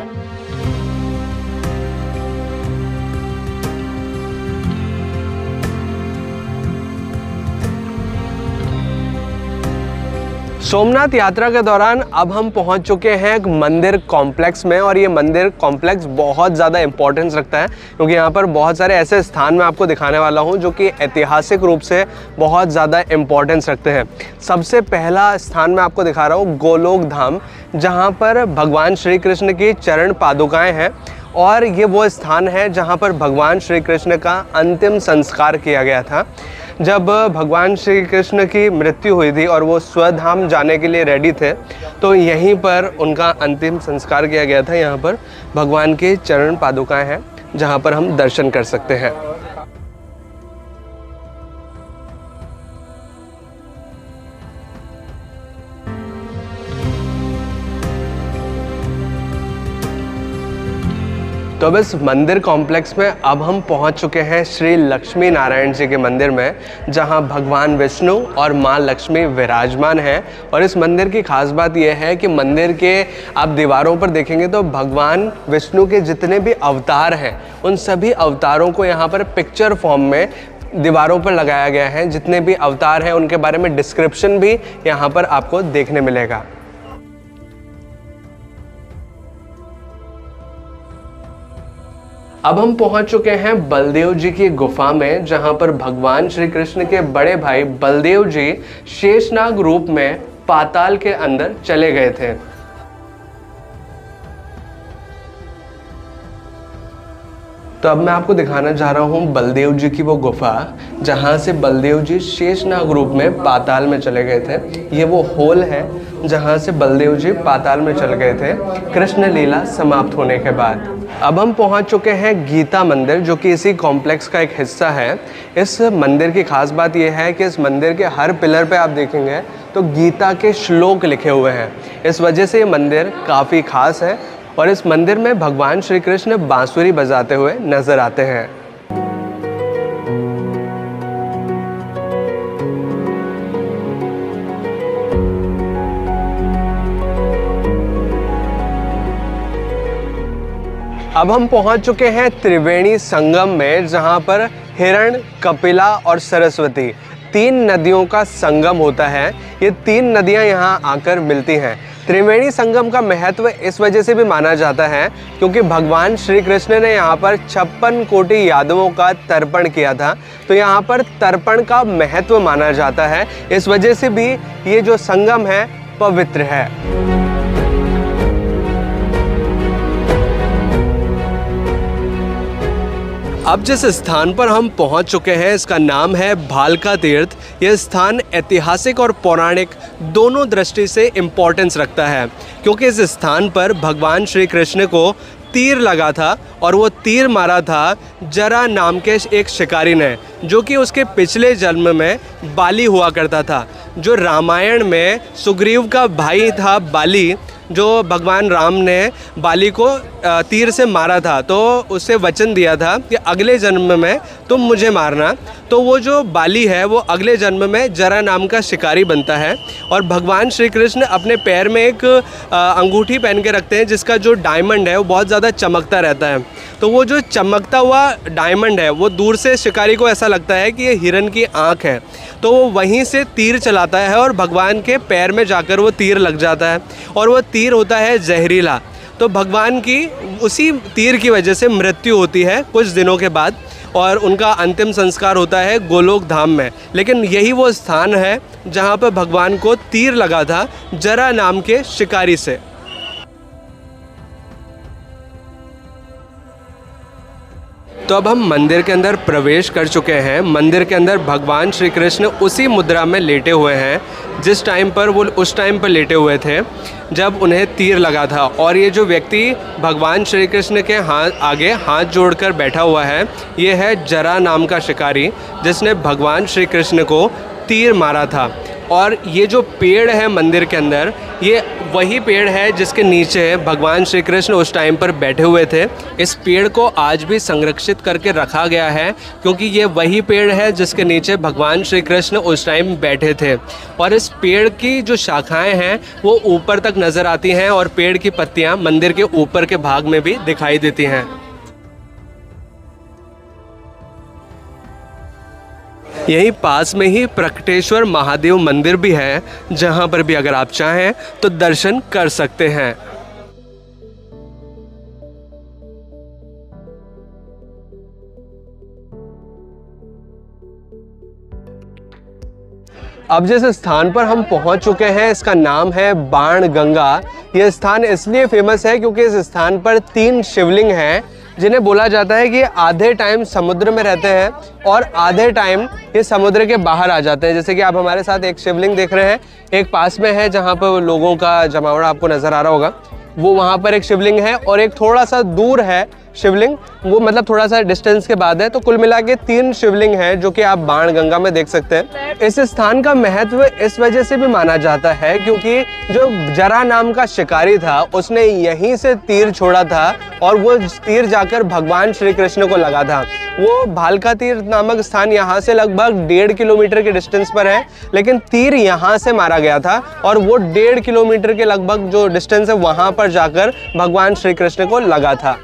सोमनाथ यात्रा के दौरान अब हम पहुंच चुके हैं एक मंदिर कॉम्प्लेक्स में, और ये मंदिर कॉम्प्लेक्स बहुत ज़्यादा इंपॉर्टेंस रखता है क्योंकि यहाँ पर बहुत सारे ऐसे स्थान मैं आपको दिखाने वाला हूँ जो कि ऐतिहासिक रूप से बहुत ज़्यादा इंपॉर्टेंस रखते हैं। सबसे पहला स्थान मैं आपको दिखा रहा हूँ गोलोक धाम, जहाँ पर भगवान श्री कृष्ण की चरण पादुकाएँ हैं, और ये वो स्थान है जहाँ पर भगवान श्री कृष्ण का अंतिम संस्कार किया गया था। जब भगवान श्री कृष्ण की मृत्यु हुई थी और वो स्वधाम जाने के लिए रेडी थे, तो यहीं पर उनका अंतिम संस्कार किया गया था। यहाँ पर भगवान के चरण पादुकाएं हैं जहाँ पर हम दर्शन कर सकते हैं। तो अब इस मंदिर कॉम्प्लेक्स में अब हम पहुंच चुके हैं श्री लक्ष्मी नारायण जी के मंदिर में, जहां भगवान विष्णु और मां लक्ष्मी विराजमान हैं। और इस मंदिर की खास बात यह है कि मंदिर के आप दीवारों पर देखेंगे तो भगवान विष्णु के जितने भी अवतार हैं उन सभी अवतारों को यहाँ पर पिक्चर फॉर्म में दीवारों पर लगाया गया है। जितने भी अवतार हैं उनके बारे में डिस्क्रिप्शन भी यहाँ पर आपको देखने मिलेगा। अब हम पहुंच चुके हैं बलदेव जी की गुफा में, जहां पर भगवान श्री कृष्ण के बड़े भाई बलदेव जी शेषनाग रूप में पाताल के अंदर चले गए थे। तो अब मैं आपको दिखाना चाह रहा हूँ बलदेव जी की वो गुफा जहाँ से बलदेव जी शेषनाग रूप में पाताल में चले गए थे। ये वो होल है जहाँ से बलदेव जी पाताल में चले गए थे कृष्ण लीला समाप्त होने के बाद। अब हम पहुँच चुके हैं गीता मंदिर, जो कि इसी कॉम्प्लेक्स का एक हिस्सा है। इस मंदिर की खास बात यह है कि इस मंदिर के हर पिलर पे आप देखेंगे तो गीता के श्लोक लिखे हुए हैं। इस वजह से ये मंदिर काफ़ी खास है, और इस मंदिर में भगवान श्री कृष्ण बांसुरी बजाते हुए नजर आते हैं। अब हम पहुंच चुके हैं त्रिवेणी संगम में, जहां पर हिरण, कपिला और सरस्वती तीन नदियों का संगम होता है। ये तीन नदियां यहां आकर मिलती हैं। त्रिवेणी संगम का महत्व इस वजह से भी माना जाता है क्योंकि भगवान श्री कृष्ण ने यहाँ पर 56 कोटि यादवों का तर्पण किया था। तो यहाँ पर तर्पण का महत्व माना जाता है, इस वजह से भी ये जो संगम है पवित्र है। अब जिस स्थान पर हम पहुंच चुके हैं इसका नाम है भालका तीर्थ। यह स्थान ऐतिहासिक और पौराणिक दोनों दृष्टि से इम्पोर्टेंस रखता है क्योंकि इस स्थान पर भगवान श्री कृष्ण को तीर लगा था, और वो तीर मारा था जरा नाम के एक शिकारी ने, जो कि उसके पिछले जन्म में बाली हुआ करता था। जो रामायण में सुग्रीव का भाई था बाली, जो भगवान राम ने बाली को तीर से मारा था, तो उससे वचन दिया था कि अगले जन्म में तुम मुझे मारना। तो वो जो बाली है वो अगले जन्म में जरा नाम का शिकारी बनता है, और भगवान श्री कृष्ण अपने पैर में एक अंगूठी पहन के रखते हैं जिसका जो डायमंड है वो बहुत ज़्यादा चमकता रहता है। तो वो जो चमकता हुआ डायमंड है वो दूर से शिकारी को ऐसा लगता है कि ये हिरन की आँख है, तो वो वहीं से तीर चलाता है और भगवान के पैर में जाकर वो तीर लग जाता है, और वो तीर होता है जहरीला। तो भगवान की उसी तीर की वजह से मृत्यु होती है कुछ दिनों के बाद, और उनका अंतिम संस्कार होता है गोलोक धाम में। लेकिन यही वो स्थान है जहाँ पर भगवान को तीर लगा था जरा नाम के शिकारी से। तो अब हम मंदिर के अंदर प्रवेश कर चुके हैं। मंदिर के अंदर भगवान श्री कृष्ण उसी मुद्रा में लेटे हुए हैं जिस टाइम पर वो उस टाइम पर लेटे हुए थे जब उन्हें तीर लगा था। और ये जो व्यक्ति भगवान श्री कृष्ण के आगे हाथ जोड़कर बैठा हुआ है, ये है जरा नाम का शिकारी जिसने भगवान श्री कृष्ण को तीर मारा था। और ये जो पेड़ है मंदिर के अंदर, ये वही पेड़ है जिसके नीचे भगवान श्री कृष्ण उस टाइम पर बैठे हुए थे। इस पेड़ को आज भी संरक्षित करके रखा गया है क्योंकि ये वही पेड़ है जिसके नीचे भगवान श्री कृष्ण उस टाइम बैठे थे। और इस पेड़ की जो शाखाएं हैं वो ऊपर तक नज़र आती हैं, और पेड़ की पत्तियां मंदिर के ऊपर के भाग में भी दिखाई देती हैं। यहीं पास में ही प्रकटेश्वर महादेव मंदिर भी है, जहां पर भी अगर आप चाहें तो दर्शन कर सकते हैं। अब जिस स्थान पर हम पहुंच चुके हैं इसका नाम है बाण गंगा। यह स्थान इसलिए फेमस है क्योंकि इस स्थान पर 3 शिवलिंग हैं, जिन्हें बोला जाता है कि आधे टाइम समुद्र में रहते हैं और आधे टाइम ये समुद्र के बाहर आ जाते हैं। जैसे कि आप हमारे साथ एक शिवलिंग देख रहे हैं, एक पास में है जहाँ पर लोगों का जमावड़ा आपको नजर आ रहा होगा, वो वहाँ पर एक शिवलिंग है, और एक थोड़ा सा दूर है शिवलिंग, वो मतलब थोड़ा सा डिस्टेंस के बाद है। तो कुल मिला के 3 शिवलिंग हैं जो कि आप बाण गंगा में देख सकते हैं। इस स्थान का महत्व इस वजह से भी माना जाता है क्योंकि जो जरा नाम का शिकारी था उसने यहीं से तीर छोड़ा था और वो तीर जाकर भगवान श्री कृष्ण को लगा था। वो भालका तीर नामक स्थान यहाँ से लगभग 1.5 किलोमीटर के डिस्टेंस पर है, लेकिन तीर यहाँ से मारा गया था और वो 1.5 किलोमीटर के लगभग जो डिस्टेंस है वहाँ पर जाकर भगवान श्री कृष्ण को लगा था।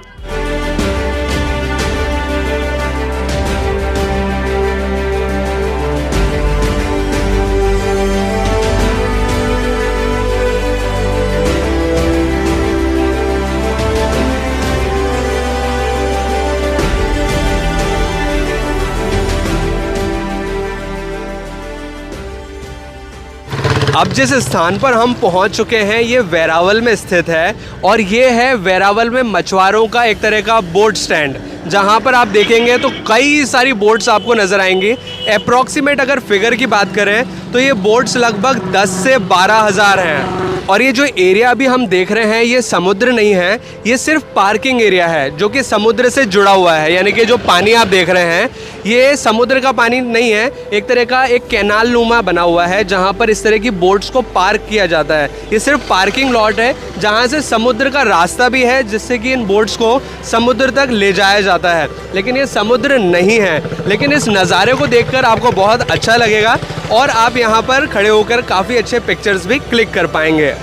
अब जिस स्थान पर हम पहुंच चुके हैं ये वेरावल में स्थित है, और ये है वेरावल में मछुआरों का एक तरह का बोट स्टैंड, जहां पर आप देखेंगे तो कई सारी बोट्स आपको नजर आएंगी। अप्रॉक्सीमेट अगर फिगर की बात करें तो ये बोट्स लगभग 10 से 12 हज़ार हैं। और ये जो एरिया अभी हम देख रहे हैं ये समुद्र नहीं है, ये सिर्फ पार्किंग एरिया है जो कि समुद्र से जुड़ा हुआ है। यानी कि जो पानी आप देख रहे हैं ये समुद्र का पानी नहीं है, एक तरह का एक कैनाल नुमा बना हुआ है जहां पर इस तरह की बोट्स को पार्क किया जाता है। ये सिर्फ पार्किंग लॉट है जहां से समुद्र का रास्ता भी है जिससे कि इन बोट्स को समुद्र तक ले जाया जाता है, लेकिन ये समुद्र नहीं है। लेकिन इस नज़ारे को देखकर आपको बहुत अच्छा लगेगा और आप यहाँ पर खड़े होकर काफ़ी अच्छे पिक्चर्स भी क्लिक कर पाएंगे।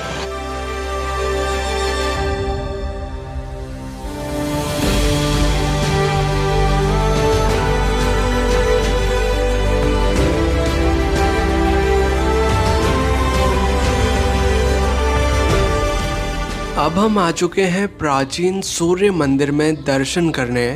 अब हम आ चुके हैं प्राचीन सूर्य मंदिर में दर्शन करने,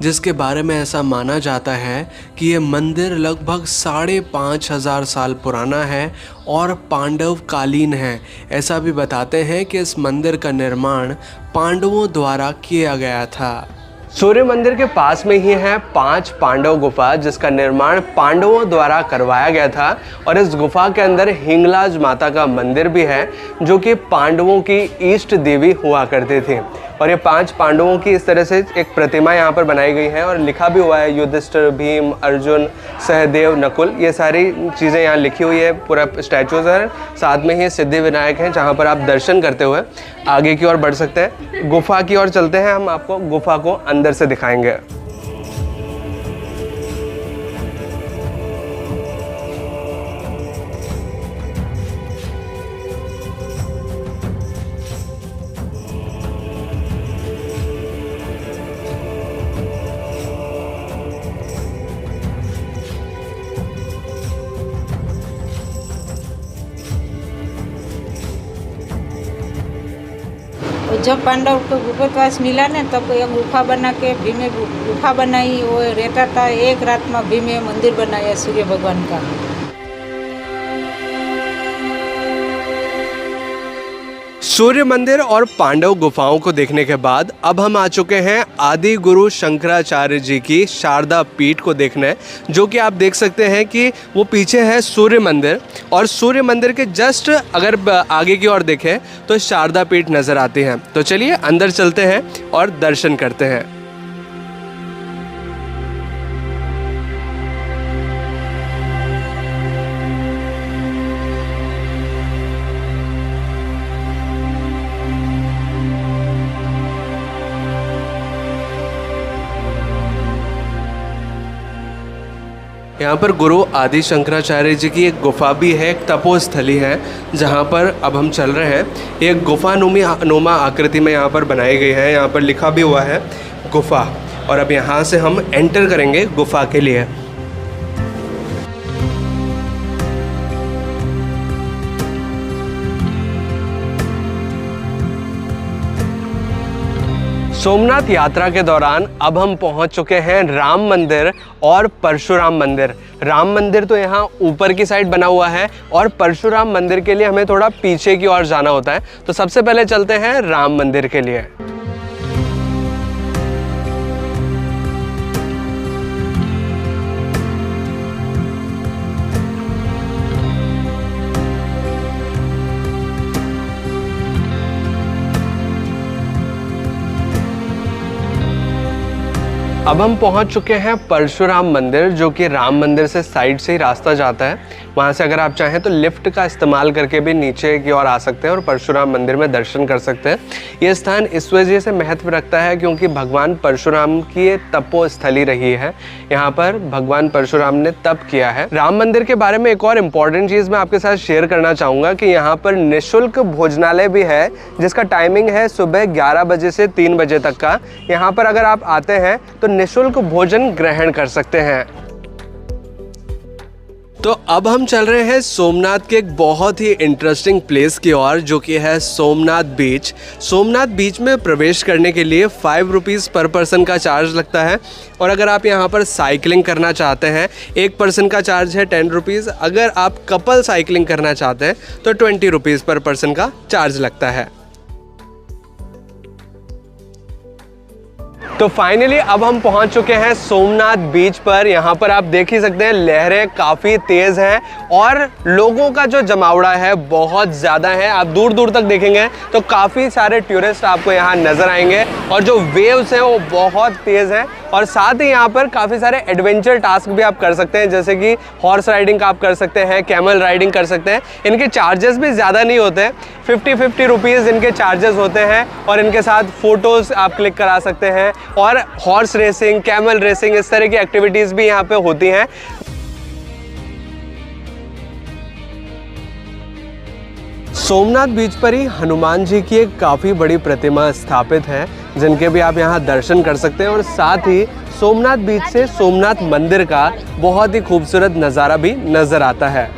जिसके बारे में ऐसा माना जाता है कि ये मंदिर लगभग 5,500 साल पुराना है और पांडव कालीन है। ऐसा भी बताते हैं कि इस मंदिर का निर्माण पांडवों द्वारा किया गया था। सूर्य मंदिर के पास में ही है 5 पांडव गुफा, जिसका निर्माण पांडवों द्वारा करवाया गया था। और इस गुफा के अंदर हिंगलाज माता का मंदिर भी है जो कि पांडवों की इष्ट देवी हुआ करती थी। और ये 5 पांडवों की इस तरह से एक प्रतिमा यहाँ पर बनाई गई है और लिखा भी हुआ है युधिष्ठिर, भीम, अर्जुन, सहदेव, नकुल, ये सारी चीज़ें यहाँ लिखी हुई है। पूरा स्टैचूज है, साथ में ही सिद्धि विनायक हैं जहाँ पर आप दर्शन करते हुए आगे की ओर बढ़ सकते हैं। गुफा की ओर चलते हैं, हम आपको गुफा को अंदर से दिखाएंगे। जब पांडव को गुप्तवास मिला ना तब ये गुफा बना के भीम गुफा बनाई, वो रहता था। एक रात में भीम मंदिर बनाया सूर्य भगवान का। सूर्य मंदिर और पांडव गुफाओं को देखने के बाद अब हम आ चुके हैं आदि गुरु शंकराचार्य जी की शारदा पीठ को देखने, जो कि आप देख सकते हैं कि वो पीछे है सूर्य मंदिर, और सूर्य मंदिर के जस्ट अगर आगे की ओर देखें तो शारदा पीठ नज़र आती है। तो चलिए अंदर चलते हैं और दर्शन करते हैं। यहाँ पर गुरु आदि शंकराचार्य जी की एक गुफा भी है, एक तपोस्थली है जहाँ पर अब हम चल रहे हैं। एक गुफा नुमा आकृति में यहाँ पर बनाई गई है, यहाँ पर लिखा भी हुआ है गुफा, और अब यहाँ से हम एंटर करेंगे गुफा के लिए। सोमनाथ यात्रा के दौरान अब हम पहुंच चुके हैं राम मंदिर और परशुराम मंदिर। राम मंदिर तो यहाँ ऊपर की साइड बना हुआ है और परशुराम मंदिर के लिए हमें थोड़ा पीछे की ओर जाना होता है। तो सबसे पहले चलते हैं राम मंदिर के लिए। अब हम पहुंच चुके हैं परशुराम मंदिर, जो कि राम मंदिर से साइड से ही रास्ता जाता है। वहां से अगर आप चाहें तो लिफ्ट का इस्तेमाल करके भी नीचे की ओर आ सकते हैं और परशुराम मंदिर में दर्शन कर सकते हैं। ये स्थान इस वजह से महत्व रखता है क्योंकि भगवान परशुराम की ये तपोस्थली रही है। यहाँ पर भगवान परशुराम ने तप किया है। राम मंदिर के बारे में एक और इम्पॉर्टेंट चीज़ मैं आपके साथ शेयर करना चाहूँगा कि यहाँ पर निःशुल्क भोजनालय भी है, जिसका टाइमिंग है सुबह 11 बजे से 3 बजे तक का। यहाँ पर अगर आप आते हैं तो निःशुल्क भोजन ग्रहण कर सकते हैं। तो अब हम चल रहे हैं सोमनाथ के एक बहुत ही इंटरेस्टिंग प्लेस की ओर, जो कि है सोमनाथ बीच। सोमनाथ बीच में प्रवेश करने के लिए 5 रुपीज़ पर पर्सन का चार्ज लगता है और अगर आप यहाँ पर साइकिलिंग करना चाहते हैं, एक पर्सन का चार्ज है 10 रुपीज़। अगर आप कपल साइकिलिंग करना चाहते हैं तो 20 रुपीज़ पर पर्सन का चार्ज लगता है। तो फाइनली अब हम पहुंच चुके हैं सोमनाथ बीच पर। यहाँ पर आप देख ही सकते हैं लहरें काफ़ी तेज़ हैं और लोगों का जो जमावड़ा है बहुत ज़्यादा है। आप दूर दूर तक देखेंगे तो काफ़ी सारे टूरिस्ट आपको यहाँ नज़र आएंगे और जो वेव्स हैं वो बहुत तेज़ हैं। और साथ ही यहाँ पर काफ़ी सारे एडवेंचर टास्क भी आप कर सकते हैं, जैसे कि हॉर्स राइडिंग आप कर सकते हैं, कैमल राइडिंग कर सकते हैं। इनके चार्जेस भी ज़्यादा नहीं होते, 50 रुपीज़ इनके चार्जेस होते हैं और इनके साथ फ़ोटोज़ आप क्लिक करा सकते हैं। और हॉर्स रेसिंग, कैमल रेसिंग, इस तरह की एक्टिविटीज़ भी यहाँ पे होती हैं। सोमनाथ बीच पर ही हनुमान जी की एक काफ़ी बड़ी प्रतिमा स्थापित है, जिनके भी आप यहाँ दर्शन कर सकते हैं। और साथ ही सोमनाथ बीच से सोमनाथ मंदिर का बहुत ही खूबसूरत नज़ारा भी नज़र आता है।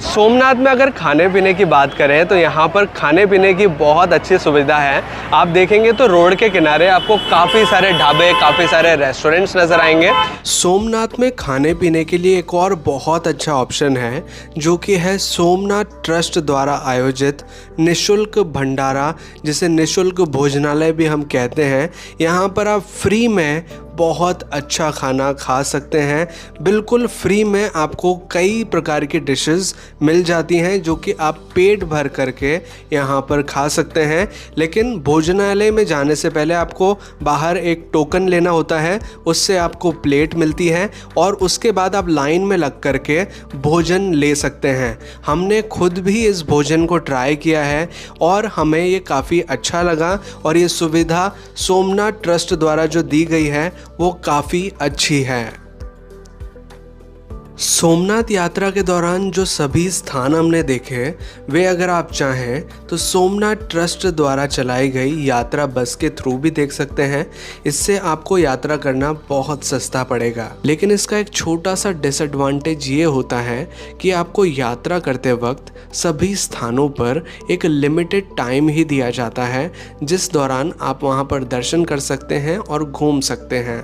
सोमनाथ में अगर खाने पीने की बात करें तो यहाँ पर खाने पीने की बहुत अच्छी सुविधा है। आप देखेंगे तो रोड के किनारे आपको काफ़ी सारे ढाबे, काफ़ी सारे रेस्टोरेंट्स नज़र आएंगे। सोमनाथ में खाने पीने के लिए एक और बहुत अच्छा ऑप्शन है, जो कि है सोमनाथ ट्रस्ट द्वारा आयोजित निःशुल्क भंडारा, जिसे निःशुल्क भोजनालय भी हम कहते हैं। यहाँ पर आप फ्री में बहुत अच्छा खाना खा सकते हैं। बिल्कुल फ्री में आपको कई प्रकार की डिशेस मिल जाती हैं, जो कि आप पेट भर करके यहाँ पर खा सकते हैं। लेकिन भोजनालय में जाने से पहले आपको बाहर एक टोकन लेना होता है, उससे आपको प्लेट मिलती है और उसके बाद आप लाइन में लग करके भोजन ले सकते हैं। हमने खुद भी इस भोजन को ट्राई किया है और हमें ये काफ़ी अच्छा लगा और ये सुविधा सोमनाथ ट्रस्ट द्वारा जो दी गई है वो काफ़ी अच्छी है। सोमनाथ यात्रा के दौरान जो सभी स्थान हमने देखे, वे अगर आप चाहें तो सोमनाथ ट्रस्ट द्वारा चलाई गई यात्रा बस के थ्रू भी देख सकते हैं। इससे आपको यात्रा करना बहुत सस्ता पड़ेगा, लेकिन इसका एक छोटा सा डिसएडवांटेज ये होता है कि आपको यात्रा करते वक्त सभी स्थानों पर एक लिमिटेड टाइम ही दिया जाता है, जिस दौरान आप वहां पर दर्शन कर सकते हैं और घूम सकते हैं।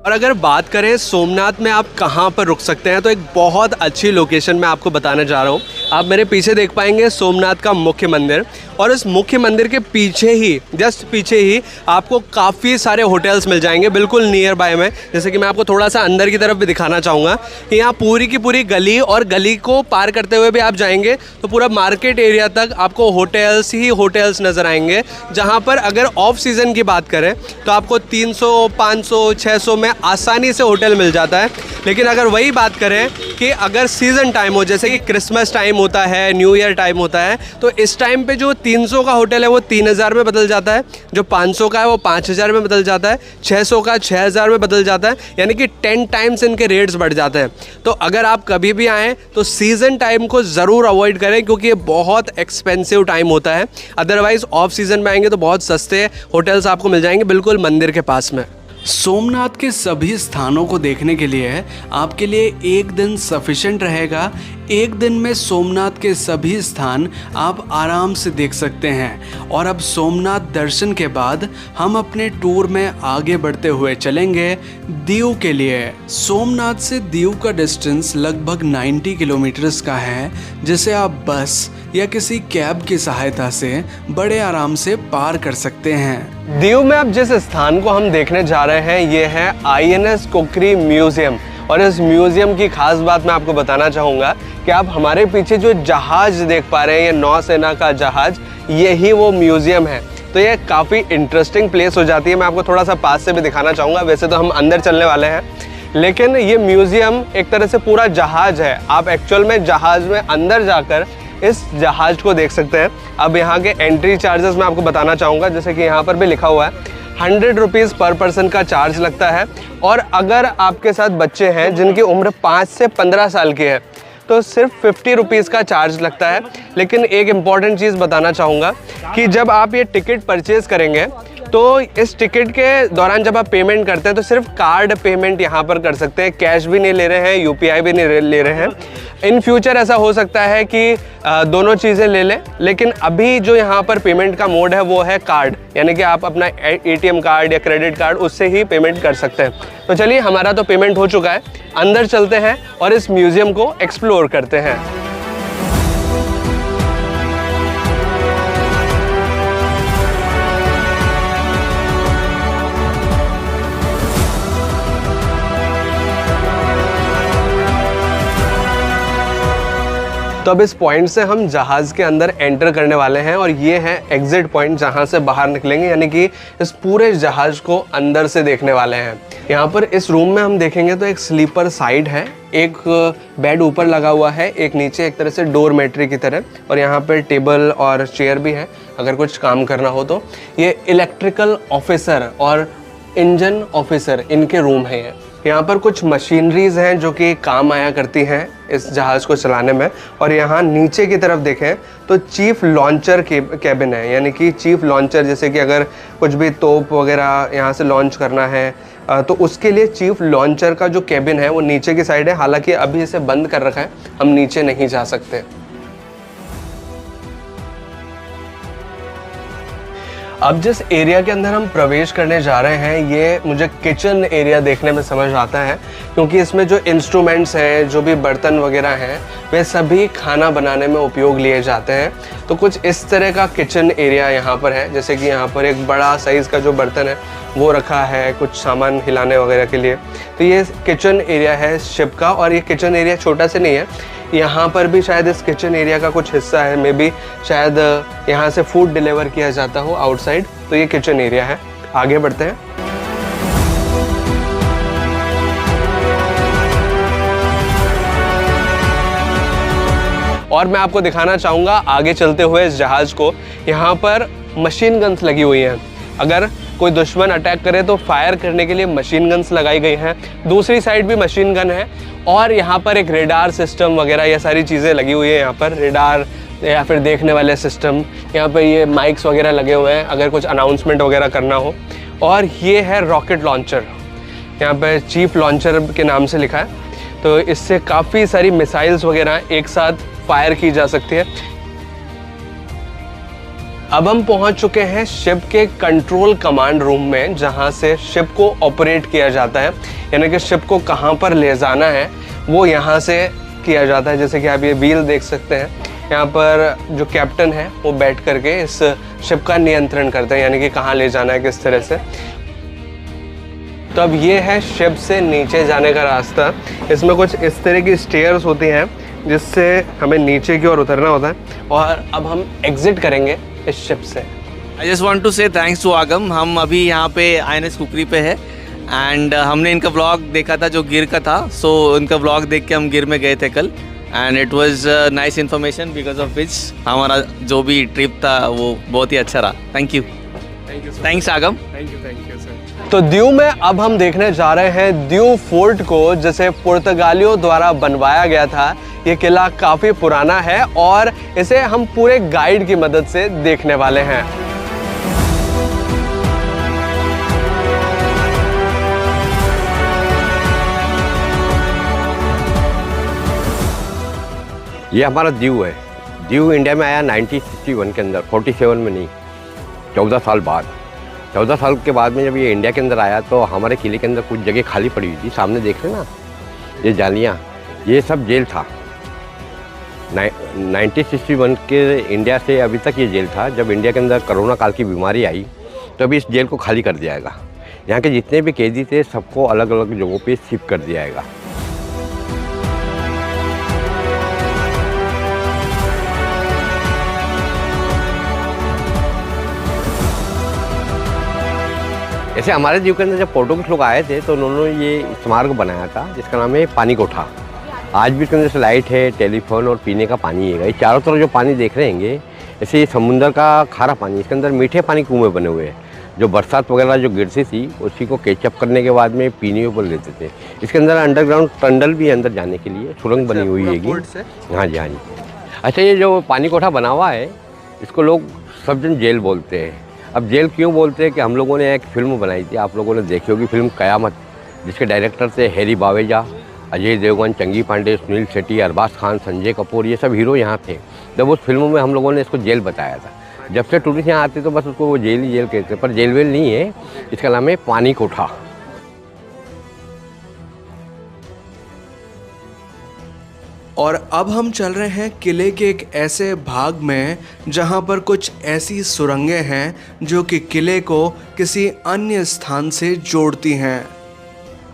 और अगर बात करें सोमनाथ में आप कहाँ पर रुक सकते हैं, तो एक बहुत अच्छी लोकेशन मैं आपको बताने जा रहा हूँ। आप मेरे पीछे देख पाएंगे सोमनाथ का मुख्य मंदिर, और इस मुख्य मंदिर के पीछे ही, जस्ट पीछे ही आपको काफ़ी सारे होटल्स मिल जाएंगे बिल्कुल नियर बाय में। जैसे कि मैं आपको थोड़ा सा अंदर की तरफ भी दिखाना चाहूँगा कि यहाँ पूरी की पूरी गली, और गली को पार करते हुए भी आप जाएंगे तो पूरा मार्केट एरिया तक आपको होटल्स ही होटल्स नज़र आएंगे, जहाँ पर अगर ऑफ सीज़न की बात करें तो आपको 300, 500, 600 में आसानी से होटल मिल जाता है। लेकिन अगर वही बात करें कि अगर सीज़न टाइम हो, जैसे कि क्रिसमस टाइम होता है, न्यू ईयर टाइम होता है, तो इस टाइम पे जो 300 का होटल है वो 3000 में बदल जाता है, जो 500 का है वो 5000 में बदल जाता है, 600 का 6000 में बदल जाता है, यानी कि 10 टाइम्स इनके रेट्स बढ़ जाते हैं। तो अगर आप कभी भी आएँ तो सीज़न टाइम को ज़रूर अवॉइड करें, क्योंकि ये बहुत एक्सपेंसिव टाइम होता है। अदरवाइज़ ऑफ सीज़न में आएंगे तो बहुत सस्ते होटल्स आपको मिल जाएंगे बिल्कुल मंदिर के पास में। सोमनाथ के सभी स्थानों को देखने के लिए आपके लिए एक दिन सफिशिएंट रहेगा। एक दिन में सोमनाथ के सभी स्थान आप आराम से देख सकते हैं। और अब सोमनाथ दर्शन के बाद हम अपने टूर में आगे बढ़ते हुए चलेंगे दीव के लिए। सोमनाथ से दीव का डिस्टेंस लगभग 90 किलोमीटर्स का है, जिसे आप बस या किसी कैब की सहायता से बड़े आराम से पार कर सकते हैं। दीव में अब जिस स्थान को हम देखने जा रहे हैं ये है INS कुकरी म्यूजियम। और इस म्यूजियम की खास बात मैं आपको बताना चाहूँगा कि आप हमारे पीछे जो जहाज देख पा रहे हैं, ये नौसेना का जहाज, यही वो म्यूजियम है। तो ये काफ़ी इंटरेस्टिंग प्लेस हो जाती है। मैं आपको थोड़ा सा पास से भी दिखाना चाहूँगा। वैसे तो हम अंदर चलने वाले हैं, लेकिन ये म्यूजियम एक तरह से पूरा जहाज है। आप एक्चुअल में जहाज में अंदर जाकर इस जहाज को देख सकते हैं। अब यहाँ के एंट्री चार्जेस मैं आपको बताना चाहूँगा, जैसे कि यहाँ पर भी लिखा हुआ है 100 रुपीज़ पर पर्सन का चार्ज लगता है। और अगर आपके साथ बच्चे हैं जिनकी उम्र 5 से 15 साल की है तो सिर्फ 50 रुपीज़ का चार्ज लगता है। लेकिन एक इम्पॉर्टेंट चीज़ बताना चाहूँगा कि जब आप ये टिकट परचेज़ करेंगे तो इस टिकट के दौरान जब आप पेमेंट करते हैं तो सिर्फ कार्ड पेमेंट यहाँ पर कर सकते हैं। कैश भी नहीं ले रहे हैं, UPI भी नहीं ले रहे हैं। इन फ्यूचर ऐसा हो सकता है कि दोनों चीज़ें ले लें, लेकिन अभी जो यहाँ पर पेमेंट का मोड है वो है कार्ड, यानी कि आप अपना ATM कार्ड या क्रेडिट कार्ड उससे ही पेमेंट कर सकते हैं। तो चलिए, हमारा तो पेमेंट हो चुका है, अंदर चलते हैं और इस म्यूज़ियम को एक्सप्लोर करते हैं। तो अब इस पॉइंट से हम जहाज़ के अंदर एंटर करने वाले हैं और ये है एग्जिट पॉइंट जहाँ से बाहर निकलेंगे, यानी कि इस पूरे जहाज़ को अंदर से देखने वाले हैं। यहाँ पर इस रूम में हम देखेंगे तो एक स्लीपर साइड है, एक बेड ऊपर लगा हुआ है, एक नीचे एक तरह से डोरमेट्री की तरह, और यहाँ पर टेबल और चेयर भी है अगर कुछ काम करना हो तो। ये इलेक्ट्रिकल ऑफिसर और इंजन ऑफिसर इनके रूम है। यहाँ पर कुछ मशीनरीज हैं जो कि काम आया करती हैं इस जहाज़ को चलाने में। और यहाँ नीचे की तरफ देखें तो चीफ लॉन्चर कैबिन है, यानी कि चीफ लॉन्चर, जैसे कि अगर कुछ भी तोप वगैरह यहाँ से लॉन्च करना है तो उसके लिए चीफ लॉन्चर का जो कैबिन है वो नीचे की साइड है। हालांकि अभी इसे बंद कर रखा है, हम नीचे नहीं जा सकते। अब जिस एरिया के अंदर हम प्रवेश करने जा रहे हैं ये मुझे किचन एरिया देखने में समझ आता है, क्योंकि इसमें जो इंस्ट्रूमेंट्स हैं, जो भी बर्तन वगैरह हैं, वे सभी खाना बनाने में उपयोग लिए जाते हैं। तो कुछ इस तरह का किचन एरिया यहाँ पर है, जैसे कि यहाँ पर एक बड़ा साइज़ का जो बर्तन है वो रखा है कुछ सामान हिलाने वगैरह के लिए। तो ये किचन एरिया है शिप का, और ये किचन एरिया छोटा से नहीं है। यहाँ पर भी शायद इस किचन एरिया का कुछ हिस्सा है, मे बी शायद यहाँ से फूड डिलीवर किया जाता हो आउटसाइड। तो ये किचन एरिया है। आगे बढ़ते हैं। और मैं आपको दिखाना चाहूँगा आगे चलते हुए इस जहाज़ को। यहाँ पर मशीन गन्स लगी हुई हैं, अगर कोई दुश्मन अटैक करे तो फायर करने के लिए मशीन गन्स लगाई गई हैं। दूसरी साइड भी मशीन गन है, और यहाँ पर एक रेडार सिस्टम वगैरह ये सारी चीज़ें लगी हुई है। यहाँ पर रेडार या फिर देखने वाले सिस्टम, यहाँ पर ये माइक्स वगैरह लगे हुए हैं अगर कुछ अनाउंसमेंट वगैरह करना हो। और ये है रॉकेट लॉन्चर, यहाँ पर चीफ लॉन्चर के नाम से लिखा है। तो इससे काफ़ी सारी मिसाइल्स वगैरह एक साथ फायर की जा सकती है। अब हम पहुंच चुके हैं शिप के कंट्रोल कमांड रूम में, जहां से शिप को ऑपरेट किया जाता है, यानी कि शिप को कहां पर ले जाना है वो यहां से किया जाता है। जैसे कि आप ये व्हील देख सकते हैं, यहाँ पर जो कैप्टन है वो बैठ करके इस शिप का नियंत्रण करते हैं, यानी कि कहाँ ले जाना है किस तरह से। तो अब ये है शिप से नीचे जाने का रास्ता। इसमें कुछ इस तरह की स्टेयर्स होती हैं जिससे हमें नीचे की ओर उतरना होता है, और अब हम एग्जिट करेंगे इस शिप से। आई जस्ट वॉन्ट टू से थैंक्स टू आगम। हम अभी यहाँ पे INS कुकरी पे है, एंड हमने इनका व्लॉग देखा था जो गिर का था। सो इनका व्लॉग देख के हम गिर में गए थे कल, and it was nice information because of which हमारा जो भी ट्रिप था वो बहुत ही अच्छा रहा। थैंक यू, थैंक्स आगम। Thank you sir. तो दीव में अब हम देखने जा रहे हैं दीव फोर्ट को, जिसे पुर्तगालियों द्वारा बनवाया गया था। ये किला काफ़ी पुराना है और इसे हम पूरे गाइड की मदद से देखने वाले हैं। ये हमारा दीव है। दीव इंडिया में आया 1961 के अंदर, 47 में नहीं, 14 साल बाद। 14 साल के बाद में जब ये इंडिया के अंदर आया तो हमारे किले के अंदर कुछ जगह खाली पड़ी हुई थी। सामने देख रहे ना ये जालियाँ, ये सब जेल था। 1961 के इंडिया से अभी तक ये जेल था। जब इंडिया के अंदर कोरोना काल की बीमारी आई तो अभी इस जेल को खाली कर दिया जाएगा। यहाँ के जितने भी कैदी थे सबको अलग अलग जगहों पे शिफ्ट कर दिया जाएगा। ऐसे हमारे जीव के अंदर जब पोर्टुगीज लोग आए थे तो उन्होंने ये स्मारक बनाया था जिसका नाम है पानी कोठा। आज भी इसके अंदर से लाइट है, टेलीफोन और पीने का पानी है। ये चारों तरफ जो पानी देख रहे हैं ऐसे ये समुंदर का खारा पानी, इसके अंदर मीठे पानी कुएँ बने हुए हैं। जो बरसात वगैरह जो गिरती थी उसी को कैचअप करने के बाद में पीने पर लेते थे। इसके अंदर अंडरग्राउंड टनल भी अंदर जाने के लिए सुरंग बनी हुई है। हाँ जी, हाँ जी। अच्छा, ये जो पानी कोठा बना हुआ है इसको लोग सब जन जेल बोलते हैं। अब जेल क्यों बोलते हैं कि हम लोगों ने एक फिल्म बनाई थी, आप लोगों ने देखी होगी फिल्म कयामत, जिसके डायरेक्टर थे हैरी बावेजा, अजय देवगन, चंगी पांडे, सुनील शेट्टी, अरबाज खान, संजय कपूर, ये सब हीरो यहाँ थे। जब उस फिल्म में हम लोगों ने इसको जेल बताया था। जब से टूरिस्ट यहाँ आते तो बस उसको वो जेल ही जेल कहते हैं, पर जेल वेल नहीं है, इसका नाम है पानी कोठा। और अब हम चल रहे हैं किले के एक ऐसे भाग में जहां पर कुछ ऐसी सुरंगें हैं जो कि किले को किसी अन्य स्थान से जोड़ती हैं।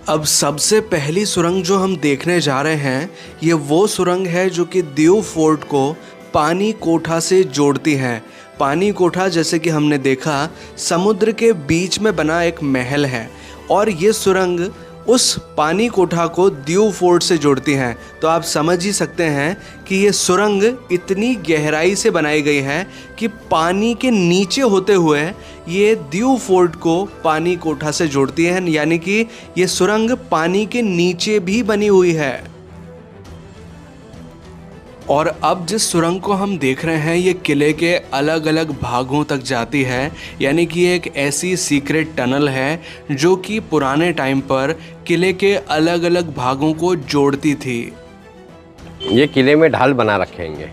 अब सबसे पहली सुरंग जो हम देखने जा रहे हैं ये वो सुरंग है जो कि दीव फोर्ट को पानी कोठा से जोड़ती है। पानी कोठा, जैसे कि हमने देखा, समुद्र के बीच में बना एक महल है और ये सुरंग उस पानी कोठा को दीव फोर्ट से जोड़ती हैं। तो आप समझ ही सकते हैं कि ये सुरंग इतनी गहराई से बनाई गई है कि पानी के नीचे होते हुए ये दीव फोर्ट को पानी कोठा से जोड़ती है, यानी कि ये सुरंग पानी के नीचे भी बनी हुई है। और अब जिस सुरंग को हम देख रहे हैं ये किले के अलग अलग भागों तक जाती है, यानी कि एक ऐसी सीक्रेट टनल है जो कि पुराने टाइम पर किले के अलग अलग भागों को जोड़ती थी। ये किले में ढाल बना रखेंगे,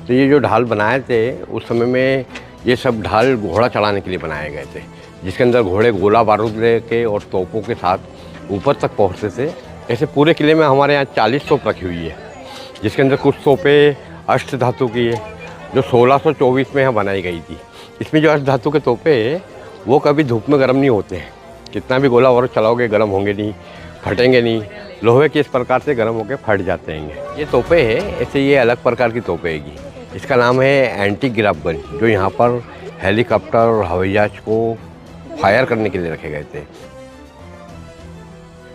तो ये जो ढाल बनाए थे उस समय में ये सब ढाल घोड़ा चढ़ाने के लिए बनाए गए थे, जिसके अंदर घोड़े गोला बारूद लेके और तोपों के साथ ऊपर तक पहुँचते थे। ऐसे पूरे किले में हमारे यहाँ 40 तोप रखी हुई है, जिसके अंदर कुछ तोपें अष्ट धातु की है जो 1624 में यहाँ बनाई गई थी। इसमें जो अष्ट धातु के तोपे हैं वो कभी धूप में गर्म नहीं होते हैं। कितना भी गोला और चलाओगे गर्म होंगे नहीं, फटेंगे नहीं। लोहे के इस प्रकार से गर्म होकर फट जाते हैं। ये तोपे हैं, ऐसे ये अलग प्रकार की तोपे हैगी। इसका नाम है एंटी गिराफ गन, जो यहाँ पर हेलीकॉप्टर और हवाई जहाज को फायर करने के लिए रखे गए थे।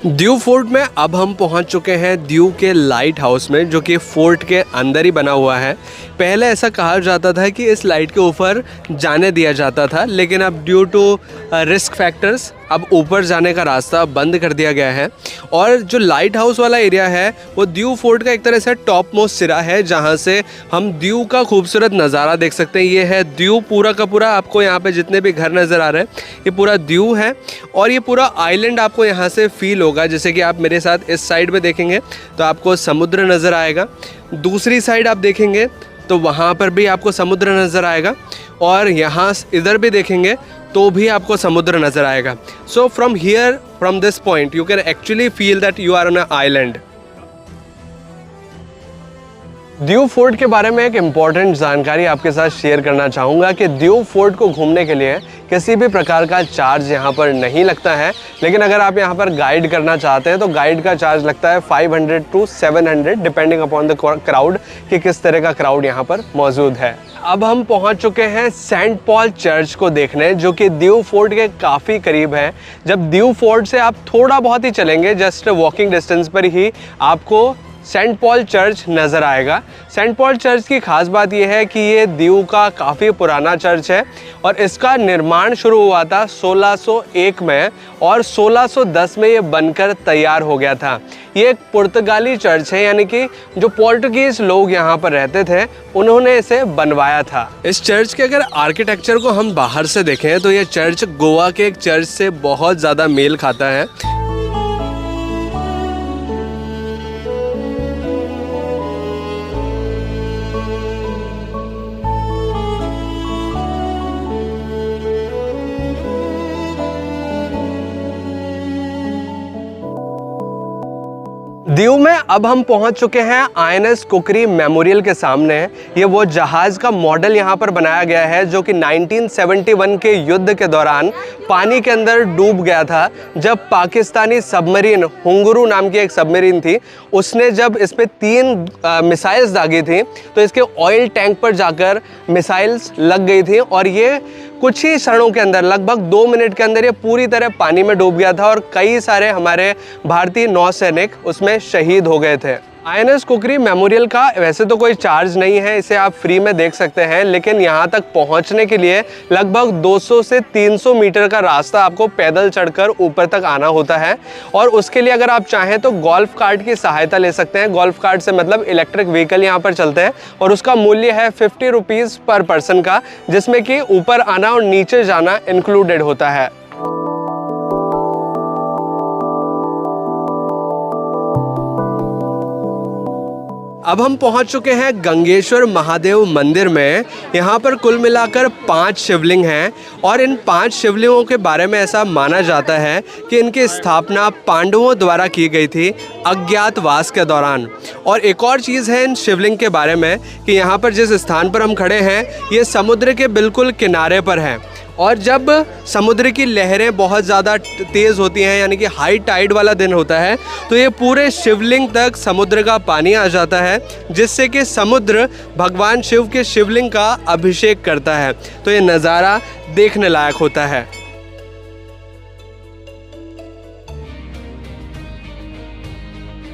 दीव फोर्ट में अब हम पहुंच चुके हैं दीव के लाइट हाउस में, जो कि फोर्ट के अंदर ही बना हुआ है। पहले ऐसा कहा जाता था कि इस लाइट के ऊपर जाने दिया जाता था, लेकिन अब ड्यू टू रिस्क फैक्टर्स अब ऊपर जाने का रास्ता बंद कर दिया गया है। और जो लाइट हाउस वाला एरिया है वो दीव फोर्ट का एक तरह से टॉप मोस्ट सिरा है, जहां से हम दीव का खूबसूरत नज़ारा देख सकते हैं। ये है दीव पूरा का पूरा। आपको यहाँ पे जितने भी घर नज़र आ रहे हैं ये पूरा दीव है और ये पूरा आइलैंड आपको यहाँ से फील होगा। जैसे कि आप मेरे साथ इस साइड में देखेंगे तो आपको समुद्र नज़र आएगा, दूसरी साइड आप देखेंगे तो वहाँ पर भी आपको समुद्र नज़र आएगा, और यहाँ इधर भी देखेंगे तो भी आपको समुद्र नज़र आएगा। So from here, from this point you can actually feel that you are on a island. Diu fort के बारे में एक इम्पॉर्टेंट जानकारी आपके साथ शेयर करना चाहूँगा कि दीव फोर्ट को घूमने के लिए किसी भी प्रकार का चार्ज यहाँ पर नहीं लगता है, लेकिन अगर आप यहाँ पर गाइड करना चाहते हैं तो गाइड का चार्ज लगता है 500 to 700 depending upon the crowd, कि किस तरह का क्राउड यहाँ पर मौजूद है। अब हम पहुँच चुके हैं सेंट पॉल चर्च को देखने, जो कि दीव फोर्ट के काफ़ी करीब है। जब दीव फोर्ट से आप थोड़ा बहुत ही चलेंगे, जस्ट वॉकिंग डिस्टेंस पर ही आपको सेंट पॉल चर्च नज़र आएगा। सेंट पॉल चर्च की खास बात यह है कि ये दीव का काफ़ी पुराना चर्च है और इसका निर्माण शुरू हुआ था 1601 में और 1610 में ये बनकर तैयार हो गया था। ये एक पुर्तगाली चर्च है, यानी कि जो पोर्टुगीज लोग यहाँ पर रहते थे उन्होंने इसे बनवाया था। इस चर्च के अगर आर्किटेक्चर को हम बाहर से देखें तो ये चर्च गोवा के एक चर्च से बहुत ज़्यादा मेल खाता है। दीव में अब हम पहुंच चुके हैं INS कुकरी मेमोरियल के सामने। ये वो जहाज़ का मॉडल यहाँ पर बनाया गया है जो कि 1971 के युद्ध के दौरान पानी के अंदर डूब गया था, जब पाकिस्तानी सबमरीन हुंगरू नाम की एक सबमरीन थी, उसने जब इस पे 3 मिसाइल्स दागी थी तो इसके ऑयल टैंक पर जाकर मिसाइल्स लग गई थी और ये कुछ ही क्षणों के अंदर, लगभग 2 मिनट के अंदर ये पूरी तरह पानी में डूब गया था और कई सारे हमारे भारतीय नौसैनिक उसमें शहीद हो गए थे। INS कुकरी मेमोरियल का वैसे तो कोई चार्ज नहीं है, इसे आप फ्री में देख सकते हैं, लेकिन यहाँ तक पहुँचने के लिए लगभग 200 से 300 मीटर का रास्ता आपको पैदल चढ़कर ऊपर तक आना होता है। और उसके लिए अगर आप चाहें तो गोल्फ कार्ट की सहायता ले सकते हैं। गोल्फ कार्ट से मतलब इलेक्ट्रिक व्हीकल यहाँ पर चलते हैं और उसका मूल्य है 50 रुपीज़ पर पर्सन का, जिसमें कि ऊपर आना और नीचे जाना इंक्लूडेड होता है। अब हम पहुंच चुके हैं गंगेश्वर महादेव मंदिर में। यहाँ पर कुल मिलाकर 5 शिवलिंग हैं और इन 5 शिवलिंगों के बारे में ऐसा माना जाता है कि इनकी स्थापना पांडवों द्वारा की गई थी अज्ञातवास के दौरान। और एक और चीज़ है इन शिवलिंग के बारे में कि यहाँ पर जिस स्थान पर हम खड़े हैं ये समुद्र के बिल्कुल किनारे पर है और जब समुद्र की लहरें बहुत ज़्यादा तेज़ होती हैं, यानी कि हाई टाइड वाला दिन होता है, तो ये पूरे शिवलिंग तक समुद्र का पानी आ जाता है, जिससे कि समुद्र भगवान शिव के शिवलिंग का अभिषेक करता है। तो ये नज़ारा देखने लायक होता है।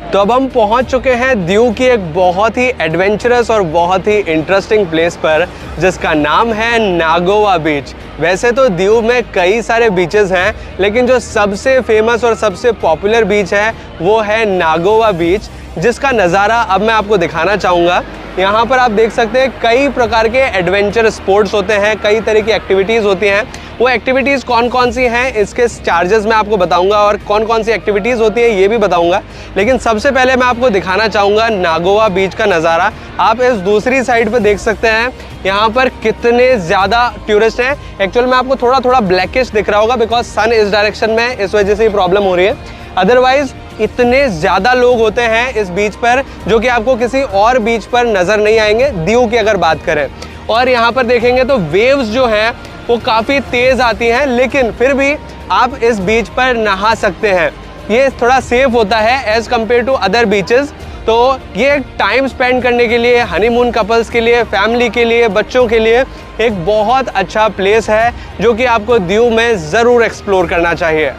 तो अब हम पहुंच चुके हैं दीव की एक बहुत ही एडवेंचरस और बहुत ही इंटरेस्टिंग प्लेस पर, जिसका नाम है नागोवा बीच। वैसे तो दीव में कई सारे बीचेस हैं, लेकिन जो सबसे फेमस और सबसे पॉपुलर बीच है वो है नागोवा बीच, जिसका नज़ारा अब मैं आपको दिखाना चाहूँगा। यहाँ पर आप देख सकते हैं कई प्रकार के एडवेंचर स्पोर्ट्स होते हैं, कई तरह की एक्टिविटीज़ होती हैं। वो एक्टिविटीज़ कौन कौन सी हैं, इसके चार्जेस मैं आपको बताऊंगा और कौन कौन सी एक्टिविटीज़ होती हैं ये भी बताऊंगा। लेकिन सबसे पहले मैं आपको दिखाना चाहूँगा नागोवा बीच का नज़ारा। आप इस दूसरी साइड पे देख सकते हैं यहाँ पर कितने ज़्यादा टूरिस्ट हैं। एक्चुअल में आपको थोड़ा थोड़ा ब्लैकिश दिख रहा होगा बिकॉज सन इस डायरेक्शन में है, इस वजह से ये प्रॉब्लम हो रही है। अदरवाइज़ इतने ज़्यादा लोग होते हैं इस बीच पर जो कि आपको किसी और बीच पर नज़र नहीं आएंगे दीव की अगर बात करें। और यहाँ पर देखेंगे तो वेव्स जो हैं वो काफ़ी तेज़ आती हैं, लेकिन फिर भी आप इस बीच पर नहा सकते हैं। ये थोड़ा सेफ होता है as compare to other beaches. तो ये टाइम स्पेंड करने के लिए, हनीमून कपल्स के लिए, फैमिली के लिए, बच्चों के लिए एक बहुत अच्छा प्लेस है जो कि आपको दीव में ज़रूर एक्सप्लोर करना चाहिए।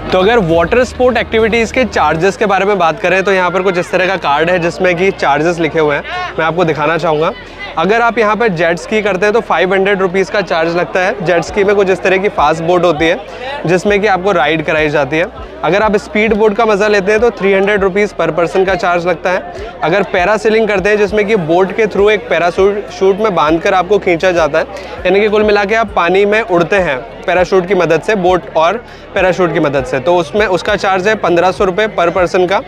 तो अगर वाटर स्पोर्ट एक्टिविटीज़ के चार्जेस के बारे में बात करें तो यहाँ पर कुछ इस तरह का कार्ड है जिसमें कि चार्जेस लिखे हुए हैं, मैं आपको दिखाना चाहूँगा। अगर आप यहाँ पर जेट स्की करते हैं तो 500 रुपीज़ का चार्ज लगता है। जेट स्की में कुछ इस तरह की फास्ट बोट होती है जिसमें कि आपको राइड कराई जाती है। अगर आप स्पीड बोट का मज़ा लेते हैं तो 300 रुपीज़ पर पर्सन का चार्ज लगता है। अगर पैरासेलिंग करते हैं जिसमें कि बोट के थ्रू एक पैराशूट में बांधकर आपको खींचा जाता है, यानी कि कुल मिला के आप पानी में उड़ते हैं पैराशूट की मदद से, बोट और पैराशूट की मदद से, तो उसमें उसका चार्ज है 1500 रुपये पर पर्सन का।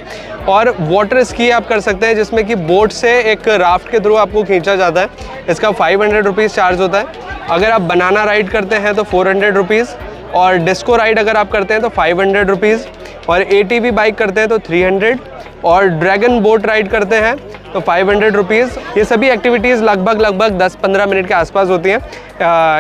और वाटर स्की आप कर सकते हैं जिसमें कि बोट से एक राफ्ट के थ्रू आपको खींचा जाता है, इसका 500 रुपीज़ चार्ज होता है। अगर आप बनाना राइड करते हैं तो 400 रुपीज़, और डिस्को राइड अगर आप करते हैं तो 500 रुपीज़, और ATV बाइक करते हैं तो 300, और ड्रैगन बोट राइड करते हैं तो 500 रुपीज़। ये सभी एक्टिविटीज़ लगभग 10-15 मिनट के आसपास होती हैं,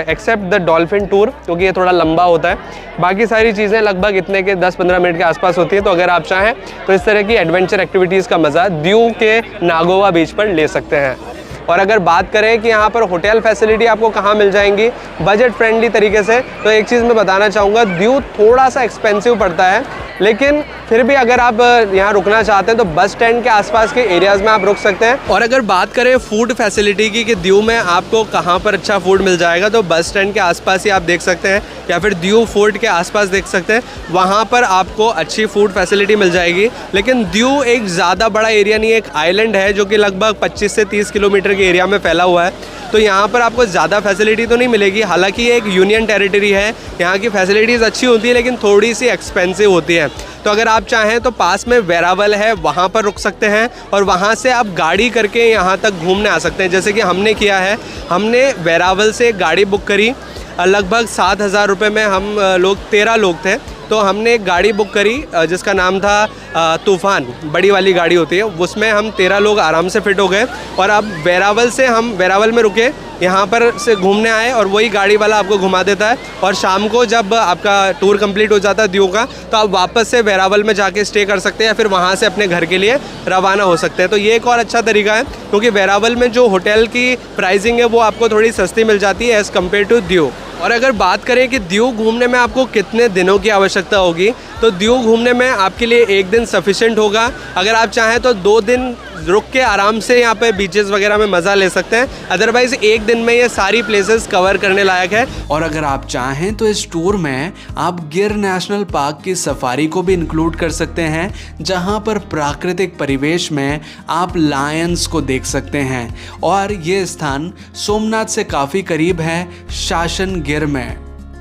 एक्सेप्ट द डॉल्फिन टूर क्योंकि ये थोड़ा लंबा होता है। बाकी सारी चीज़ें लगभग इतने के 10-15 मिनट के आसपास होती हैं। तो अगर आप चाहें तो इस तरह की एडवेंचर एक्टिविटीज़ का मज़ा दीव के नागोवा बीच पर ले सकते हैं। और अगर बात करें कि यहाँ पर होटल फैसिलिटी आपको कहाँ मिल जाएंगी बजट फ्रेंडली तरीके से, तो एक चीज़ मैं बताना चाहूँगा, दीव थोड़ा सा एक्सपेंसिव पड़ता है, लेकिन फिर भी अगर आप यहाँ रुकना चाहते हैं तो बस स्टैंड के आसपास के एरियाज़ में आप रुक सकते हैं। और अगर बात करें फूड फैसिलिटी की कि दीव में आपको कहाँ पर अच्छा फूड मिल जाएगा, तो बस स्टैंड के आसपास ही आप देख सकते हैं या फिर दीव फोर्ट के आसपास देख सकते हैं, वहाँ पर आपको अच्छी फूड फैसिलिटी मिल जाएगी। लेकिन दीव एक ज़्यादा बड़ा एरिया नहीं है, एक आइलैंड है जो कि लगभग 25 से 30 किलोमीटर के एरिया में फैला हुआ है, तो यहाँ पर आपको ज़्यादा फैसिलिटी तो नहीं मिलेगी। हालांकि ये एक यूनियन टेरिटरी है, यहाँ की फैसिलिटीज़ अच्छी होती है लेकिन थोड़ी सी एक्सपेंसिव होती है। है। तो अगर आप चाहें तो पास में वेरावल है, वहाँ पर रुक सकते हैं और वहाँ से आप गाड़ी करके यहाँ तक घूमने आ सकते हैं, जैसे कि हमने किया है। हमने वेरावल से गाड़ी बुक करी, लगभग 7,000 रुपये में हम लोग 13 लोग थे। तो हमने एक गाड़ी बुक करी जिसका नाम था तूफ़ान, बड़ी वाली गाड़ी होती है, उसमें हम 13 लोग आराम से फिट हो गए। और अब वेरावल से हम वेरावल में रुके, यहाँ पर से घूमने आए और वही गाड़ी वाला आपको घुमा देता है। और शाम को जब आपका टूर कंप्लीट हो जाता है दीव का, तो आप वापस से वेरावल में जाके स्टे कर सकते हैं या फिर वहाँ से अपने घर के लिए रवाना हो सकते हैं। तो ये एक और अच्छा तरीका है, क्योंकि वेरावल में जो होटल की प्राइसिंग है वो आपको थोड़ी सस्ती मिल जाती है एज़ कम्पेयर टू दीव। और अगर बात करें कि दीव घूमने में आपको कितने दिनों की आवश्यकता होगी, तो दीव घूमने में आपके लिए 1 दिन सफिशिएंट होगा। अगर आप चाहें तो 2 दिन रुक के आराम से यहाँ पे बीचेस वगैरह में मज़ा ले सकते हैं। अदरवाइज़ 1 दिन में ये सारी प्लेसेस कवर करने लायक है। और अगर आप चाहें तो इस टूर में आप गिर नेशनल पार्क की सफारी को भी इंक्लूड कर सकते हैं, जहां पर प्राकृतिक परिवेश में आप लायंस को देख सकते हैं। और ये स्थान सोमनाथ से काफ़ी करीब है, शासन गिर में।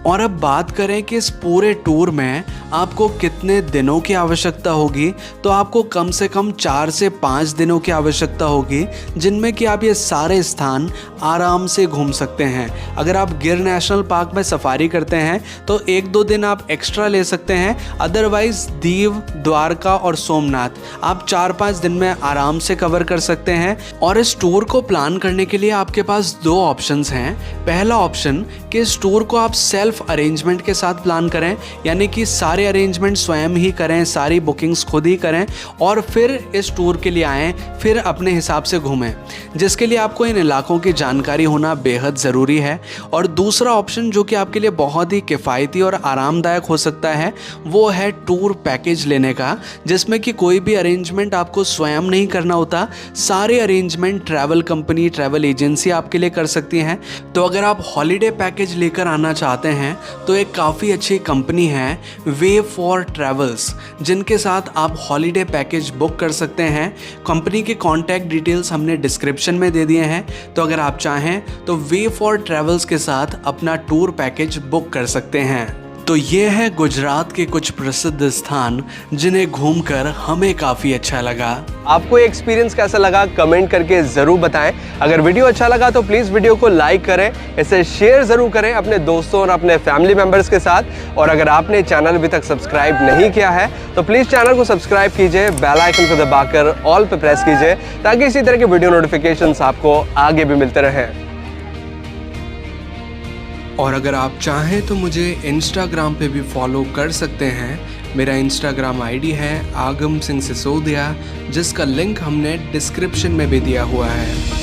और अब बात करें कि इस पूरे टूर में आपको कितने दिनों की आवश्यकता होगी, तो आपको कम से कम 4 से 5 दिनों की आवश्यकता होगी, जिनमें कि आप ये सारे स्थान आराम से घूम सकते हैं। अगर आप गिर नेशनल पार्क में सफारी करते हैं तो 1-2 दिन आप एक्स्ट्रा ले सकते हैं। अदरवाइज दीव, द्वारका और सोमनाथ आप 4-5 दिन में आराम से कवर कर सकते हैं। और इस टूर को प्लान करने के लिए आपके पास 2 ऑप्शंस हैं। पहला ऑप्शन कि इस टूर को आप सेल्फ अरेंजमेंट के साथ प्लान करें, यानी कि सारे अरेंजमेंट स्वयं ही करें, सारी बुकिंग्स खुद ही करें और फिर इस टूर के लिए आएँ, फिर अपने हिसाब से घूमें, जिसके लिए आपको इन इलाकों की जानकारी होना बेहद ज़रूरी है। और दूसरा ऑप्शन जो कि आपके लिए बहुत ही किफ़ायती और आरामदायक हो सकता है, वो है टूर पैकेज लेने का, जिसमें कि कोई भी अरेंजमेंट आपको स्वयं नहीं करना होता, सारे arrangement travel company, travel agency आपके लिए कर सकती हैं। तो अगर आप हॉलीडे पैकेज लेकर आना चाहते हैं तो एक काफ़ी अच्छी कंपनी है वे फॉर ट्रैवल्स, जिनके साथ आप हॉलीडे पैकेज बुक कर सकते हैं। कंपनी के कॉन्टैक्ट डिटेल्स हमने डिस्क्रिप्शन में दे दिए हैं, तो अगर आप चाहें तो वे फॉर ट्रैवल्स के साथ अपना टूर पैकेज बुक कर सकते हैं। तो ये है गुजरात के कुछ प्रसिद्ध स्थान जिन्हें घूमकर हमें काफ़ी अच्छा लगा। आपको ये एक्सपीरियंस कैसा लगा कमेंट करके ज़रूर बताएं। अगर वीडियो अच्छा लगा तो प्लीज़ वीडियो को लाइक करें, इसे शेयर ज़रूर करें अपने दोस्तों और अपने फैमिली मेम्बर्स के साथ। और अगर आपने चैनल अभी तक सब्सक्राइब नहीं किया है तो प्लीज़ चैनल को सब्सक्राइब कीजिए, बेल आइकन को दबाकर ऑल पे प्रेस कीजिए, ताकि इसी तरह के वीडियो नोटिफिकेशंस आपको आगे भी मिलते रहें। और अगर आप चाहें तो मुझे इंस्टाग्राम पे भी फॉलो कर सकते हैं। मेरा इंस्टाग्राम आईडी है आगम सिंह सिसोदिया, जिसका लिंक हमने डिस्क्रिप्शन में भी दिया हुआ है।